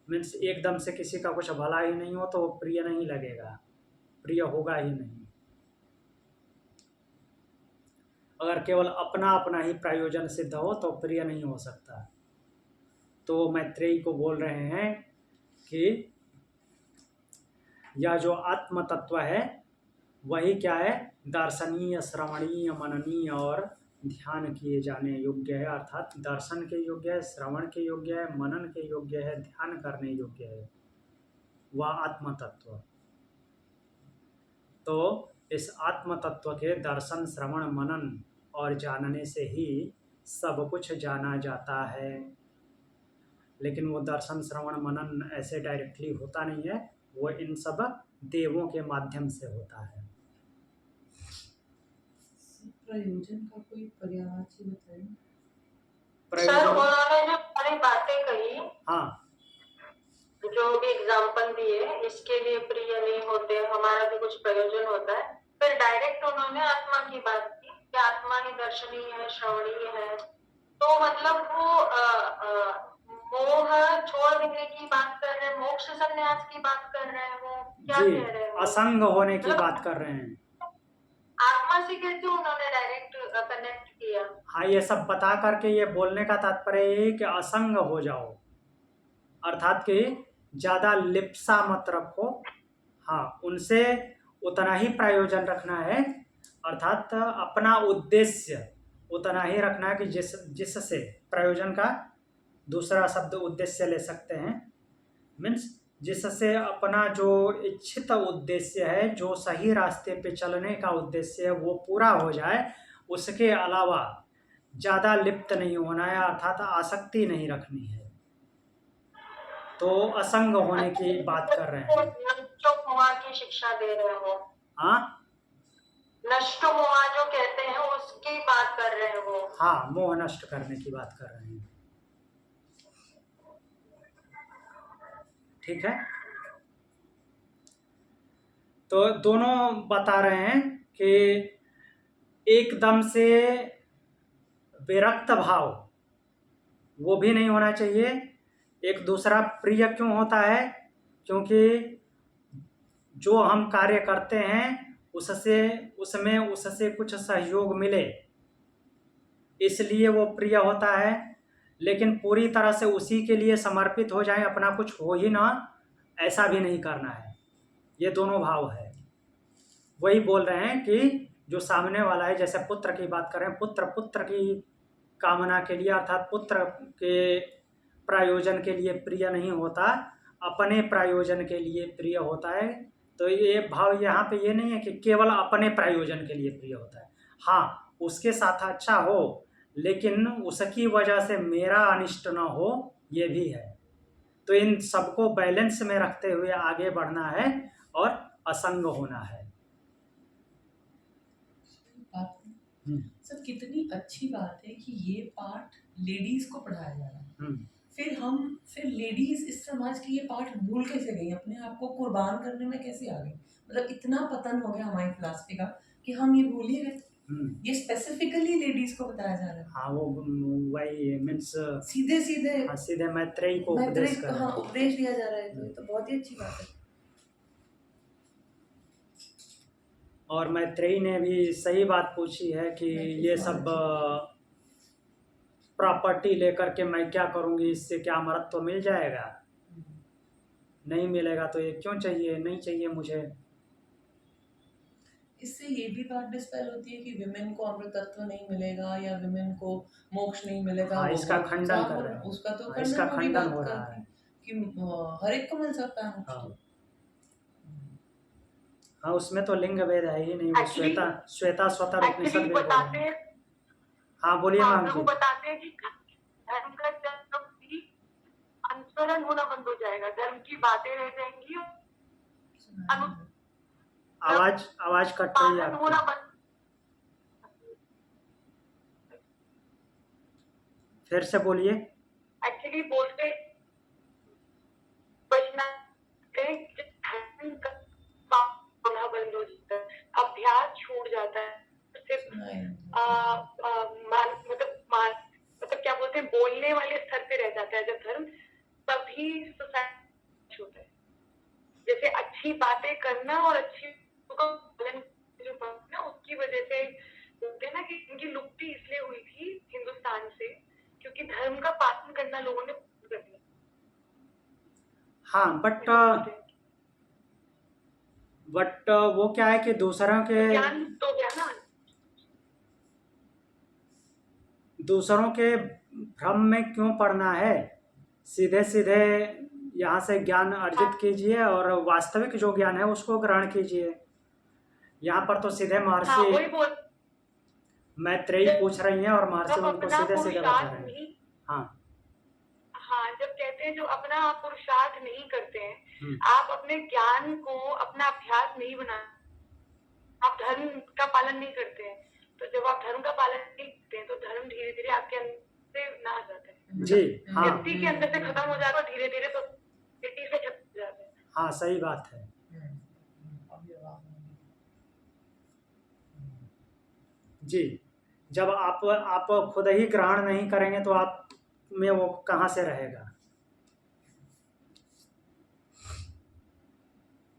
मीन्स एकदम से किसी का कुछ भला ही नहीं हो तो वो प्रिय नहीं लगेगा, प्रिय होगा ही नहीं। अगर केवल अपना अपना ही प्रयोजन सिद्ध हो तो प्रिय नहीं हो सकता। तो मैत्रेयी को बोल रहे हैं कि यह जो आत्म तत्व है वही क्या है, दर्शनीय श्रवणीय मननीय और ध्यान किए जाने योग्य है, अर्थात दर्शन के योग्य है, श्रवण के योग्य है, मनन के योग्य है, ध्यान करने योग्य है वह आत्म तत्व। तो इस आत्म तत्व के दर्शन श्रवण मनन और जानने से ही सब कुछ जाना जाता है। लेकिन वो दर्शन श्रवण मनन ऐसे डायरेक्टली होता नहीं है, वो इन सब देवों के माध्यम से होता है। प्रयोजन का कोई पर्यायवाची बताइए। सर प्रयोजन, उन्होंने जो सारी बातें कही, हाँ जो भी एग्जाम्पल दिए, इसके लिए प्रिय नहीं होते, हमारा भी कुछ प्रयोजन होता है, फिर डायरेक्ट उन्होंने आत्मा की बात की कि आत्मा ही दर्शनीय है, श्रवणीय है। तो मतलब वो मोह छोड़ देने की बात कर रहे हैं, मोक्ष संन्यास की बात कर रहे हैं, वो क्या जी, कह रहे हैं वो? असंग होने की मतलब बात कर रहे हैं। आत्मा से कैसे उन्होंने डायरेक्ट कनेक्ट किया? हाँ, ये सब बता करके ये बोलने का तात्पर्य ये है कि असंग हो जाओ, अर्थात कि ज़्यादा लिप्सा मत रखो। हाँ, उनसे उतना ही प्रयोजन रखना है, अर्थात अपना उद्देश्य उतना ही रखना है कि जिससे प्रयोजन का दूसरा शब्द उद्देश्य ले सकते हैं, मीन्स जिससे अपना जो इच्छित उद्देश्य है, जो सही रास्ते पे चलने का उद्देश्य है, वो पूरा हो जाए। उसके अलावा ज़्यादा लिप्त नहीं होना है, अर्थात आसक्ति नहीं रखनी है। तो असंग होने की बात कर रहे हैं। नष्टो मोहा की शिक्षा दे रहे हो? हाँ नष्टो मोहा जो कहते हैं उसकी बात कर रहे हो? हाँ, मोह नष्ट करने की बात कर रहे हैं। ठीक है, तो दोनों बता रहे हैं कि एकदम से विरक्त भाव वो भी नहीं होना चाहिए। एक दूसरा प्रिय क्यों होता है? क्योंकि जो हम कार्य करते हैं उससे कुछ सहयोग मिले, इसलिए वो प्रिय होता है। लेकिन पूरी तरह से उसी के लिए समर्पित हो जाएं, अपना कुछ हो ही ना, ऐसा भी नहीं करना है। ये दोनों भाव है। वही बोल रहे हैं कि जो सामने वाला है, जैसे पुत्र की बात करें, पुत्र की कामना के लिए, अर्थात पुत्र के प्रयोजन के लिए प्रिय नहीं होता, अपने प्रयोजन के लिए प्रिय होता है। तो ये भाव यहाँ पे ये नहीं है कि केवल अपने प्रयोजन के लिए प्रिय होता है। हाँ, उसके साथ अच्छा हो, लेकिन उसकी वजह से मेरा अनिष्ट न हो, ये भी है। तो इन सबको बैलेंस में रखते हुए आगे बढ़ना है और असंग होना है। सर कितनी अच्छी बात है कि ये पाठ लेडीज को पढ़ाया जा रहा है। फिर लेडीज इस समाज की ये पाठ भूल कैसे गई, अपने आप को कुर्बान करने में कैसे आ गई? मतलब इतना पतन हो गया हमारी फिलॉसफी का कि हम ये भूल ही गए। ये स्पेसिफिकली लेडीज को बताया जा रहा है। हाँ, वो वही मीन्स सीधे मैत्रेयी को उपदेश कर रहे हैं। उपदेश दिया जा रहा है। तो ये तो बहुत ही अच्छी बात है। और मैत्रेयी ने भी सही बात पूछी है कि ये सब प्रॉपर्टी लेकर के मैं क्या करूँगी, इससे क्या अमरत्व मिल जाएगा? नहीं मिलेगा, तो ये क्यों चाहिए? नहीं चाहिए मुझे। इससे ये भी बात डिस्पेल होती है कि विमेन को अमृतत्व नहीं मिलेगा या विमेन को मोक्ष नहीं मिलेगा। हाँ, इसका खंडन कर रहे हैं। उसका तो हाँ, इसका खंडन हो रहा है कि हर एक को मिल सकता है। हाँ, उसमें तो लिंग भेद है ही नहीं। श्वेता स्वतर उपनिषद में बताते हैं। हाँ, बोलिए मैम जी। वो बताते हैं कि धर्म का जन्म भी अनुसरण होना बंद हो जाएगा, धर्म की बातें रह जाएंगी, आवाज कट रही है आपकी। फिर से बोलिए। एक्चुअली बोलते बंद हो जाता है, अभ्यास छूट जाता है, सिर्फ मतलब क्या बोलते हैं, बोलने वाले स्तर पे रह जाता है जब धर्म, तभी सोसाइटी होता है। जैसे अच्छी बातें करना और अच्छी पालन जो ना, उसकी वजह से बोलते हैं ना कि इनकी लुप्ति इसलिए हुई थी हिंदुस्तान से, क्योंकि धर्म का पालन करना लोगों ने बंद कर दिया। हाँ, बट वो क्या है कि दूसरों के ज्ञान तो क्या ना, दूसरों के भ्रम में क्यों पड़ना है? सीधे सीधे यहाँ से ज्ञान अर्जित कीजिए और वास्तविक जो ज्ञान है उसको ग्रहण कीजिए। यहाँ पर तो सीधे महर्षि मैत्रेयी पूछ रही हैं और महर्षि उनको सीधे सीधे बता रहे हैं। हाँ, जब कहते हैं जो अपना पुरुषार्थ नहीं करते हैं, आप अपने ज्ञान को अपना अभ्यास नहीं बना, आप धर्म का पालन नहीं करते हैं, तो जब आप धर्म का पालन नहीं करते हैं तो धर्म धीरे धीरे आपके अंदर से ना जाता है जी हाँ व्यक्ति के अंदर से खत्म हो जाता है, धीरे धीरे तो सिटी से छप जाता है। हाँ सही बात है। जी, जब आप खुद ही ग्रहण नहीं करेंगे तो आप में वो कहाँ से रहेगा।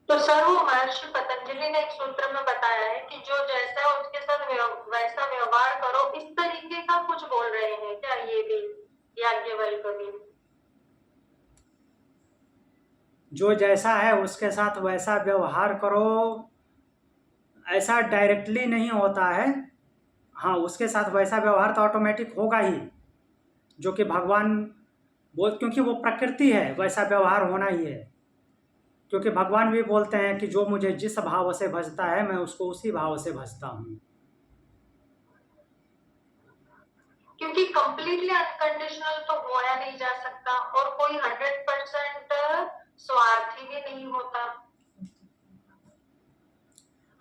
तो सर वो महर्षि पतंजलि ने एक सूत्र में बताया है कि जो जैसा है उसके साथ वैसा व्यवहार करो, इस तरीके का कुछ बोल रहे हैं क्या ये भी याज्ञवल्क्य भी? जो जैसा है उसके साथ वैसा व्यवहार करो, ऐसा डायरेक्टली नहीं होता है। हाँ, उसके साथ वैसा व्यवहार तो ऑटोमेटिक होगा ही, जो कि भगवान क्योंकि वो प्रकृति है, वैसा व्यवहार होना ही है। क्योंकि भगवान भी बोलते हैं कि जो मुझे जिस भाव से भजता है मैं उसको उसी भाव से भजता हूँ। क्योंकि कंप्लीटली अनकंडीशनल तो होया नहीं जा सकता और कोई 100% स्वार्थी भी नहीं होता।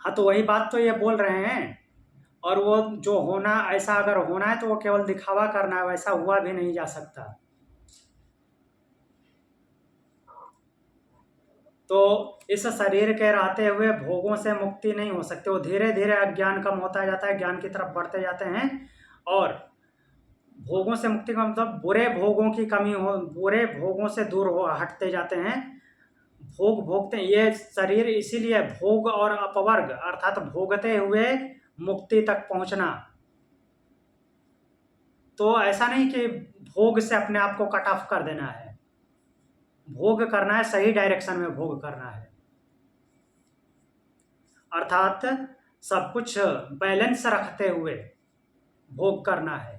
हाँ, तो वही बात तो ये बोल रहे हैं। और वो जो होना, ऐसा अगर होना है तो वो केवल दिखावा करना है, वैसा हुआ भी नहीं जा सकता। तो इस शरीर के रहते हुए भोगों से मुक्ति नहीं हो सकती। वो धीरे धीरे अज्ञान कम होता जाता है, ज्ञान की तरफ बढ़ते जाते हैं। और भोगों से मुक्ति का मतलब बुरे भोगों की कमी हो, बुरे भोगों से दूर हो हटते जाते हैं। भोग भोगते हैं, ये शरीर इसीलिए भोग और अपवर्ग अर्थात भोगते हुए मुक्ति तक पहुंचना। तो ऐसा नहीं कि भोग से अपने आप को कट ऑफ कर देना है, भोग करना है, सही डायरेक्शन में भोग करना है, अर्थात सब कुछ बैलेंस रखते हुए भोग करना है।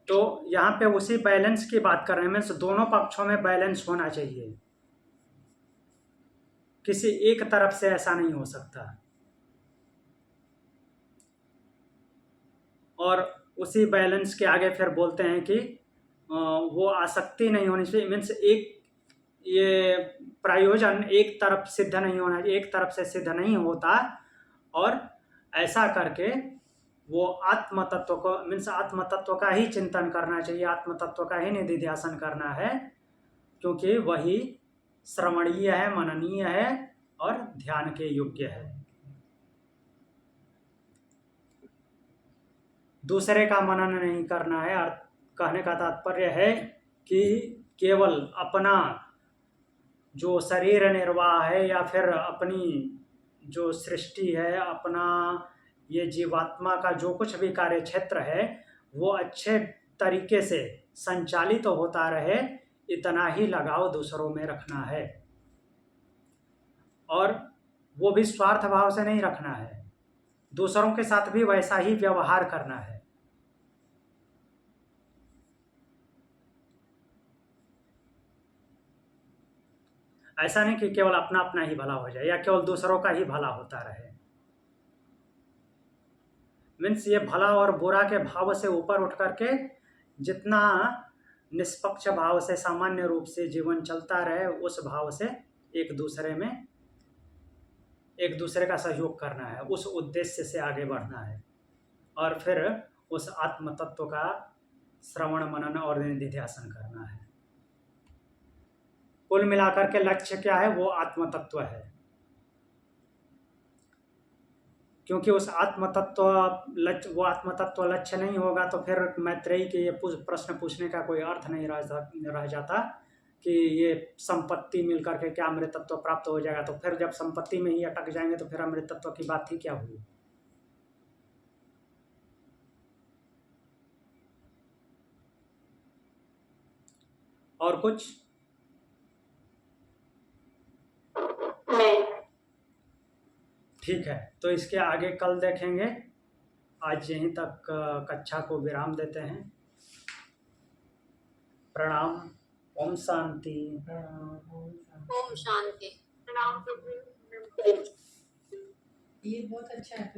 तो यहाँ पे उसी बैलेंस की बात कर रहे हैं, मीन्स दोनों पक्षों में बैलेंस होना चाहिए, किसी एक तरफ से ऐसा नहीं हो सकता। और उसी बैलेंस के आगे फिर बोलते हैं कि वो आसक्ति नहीं होनी चाहिए, मीन्स एक ये प्रयोजन एक तरफ सिद्ध नहीं होना चाहिए, एक तरफ से सिद्ध नहीं होता। और ऐसा करके वो आत्म तत्व को, मीन्स आत्म तत्व का ही चिंतन करना चाहिए, आत्म तत्व का ही निधिध्यासन करना है, क्योंकि वही श्रवणीय है, मननीय है और ध्यान के योग्य है। दूसरे का मनन नहीं करना है। और कहने का तात्पर्य है कि केवल अपना जो शरीर निर्वाह है या फिर अपनी जो सृष्टि है, अपना ये जीवात्मा का जो कुछ भी कार्य क्षेत्र है वो अच्छे तरीके से संचालित तो होता रहे, इतना ही लगाव दूसरों में रखना है। और वो भी स्वार्थ भाव से नहीं रखना है, दूसरों के साथ भी वैसा ही व्यवहार करना है। ऐसा नहीं कि केवल अपना अपना ही भला हो जाए या केवल दूसरों का ही भला होता रहे। मीन्स ये भला और बुरा के भाव से ऊपर उठ करके जितना निष्पक्ष भाव से सामान्य रूप से जीवन चलता रहे, उस भाव से एक दूसरे का सहयोग करना है, उस उद्देश्य से आगे बढ़ना है। और फिर उस आत्म तत्व का श्रवण मनन और निधिध्यासन करना है। कुल मिलाकर के लक्ष्य क्या है? वो आत्म तत्व है। क्योंकि उस आत्म तत्व लक्ष्य नहीं होगा तो फिर मैत्रेयी के ये प्रश्न पूछने का कोई अर्थ नहीं रह जाता कि ये संपत्ति मिलकर के क्या अमृत तत्व प्राप्त हो जाएगा। तो फिर जब संपत्ति में ही अटक जाएंगे तो फिर अमृत तत्व की बात ही क्या हुई। और कुछ नहीं। ठीक है, तो इसके आगे कल देखेंगे। आज यहीं तक कक्षा को विराम देते हैं। प्रणाम। ओम शांति। ओम शांति। प्रणाम प्रभु। ये बहुत अच्छा है।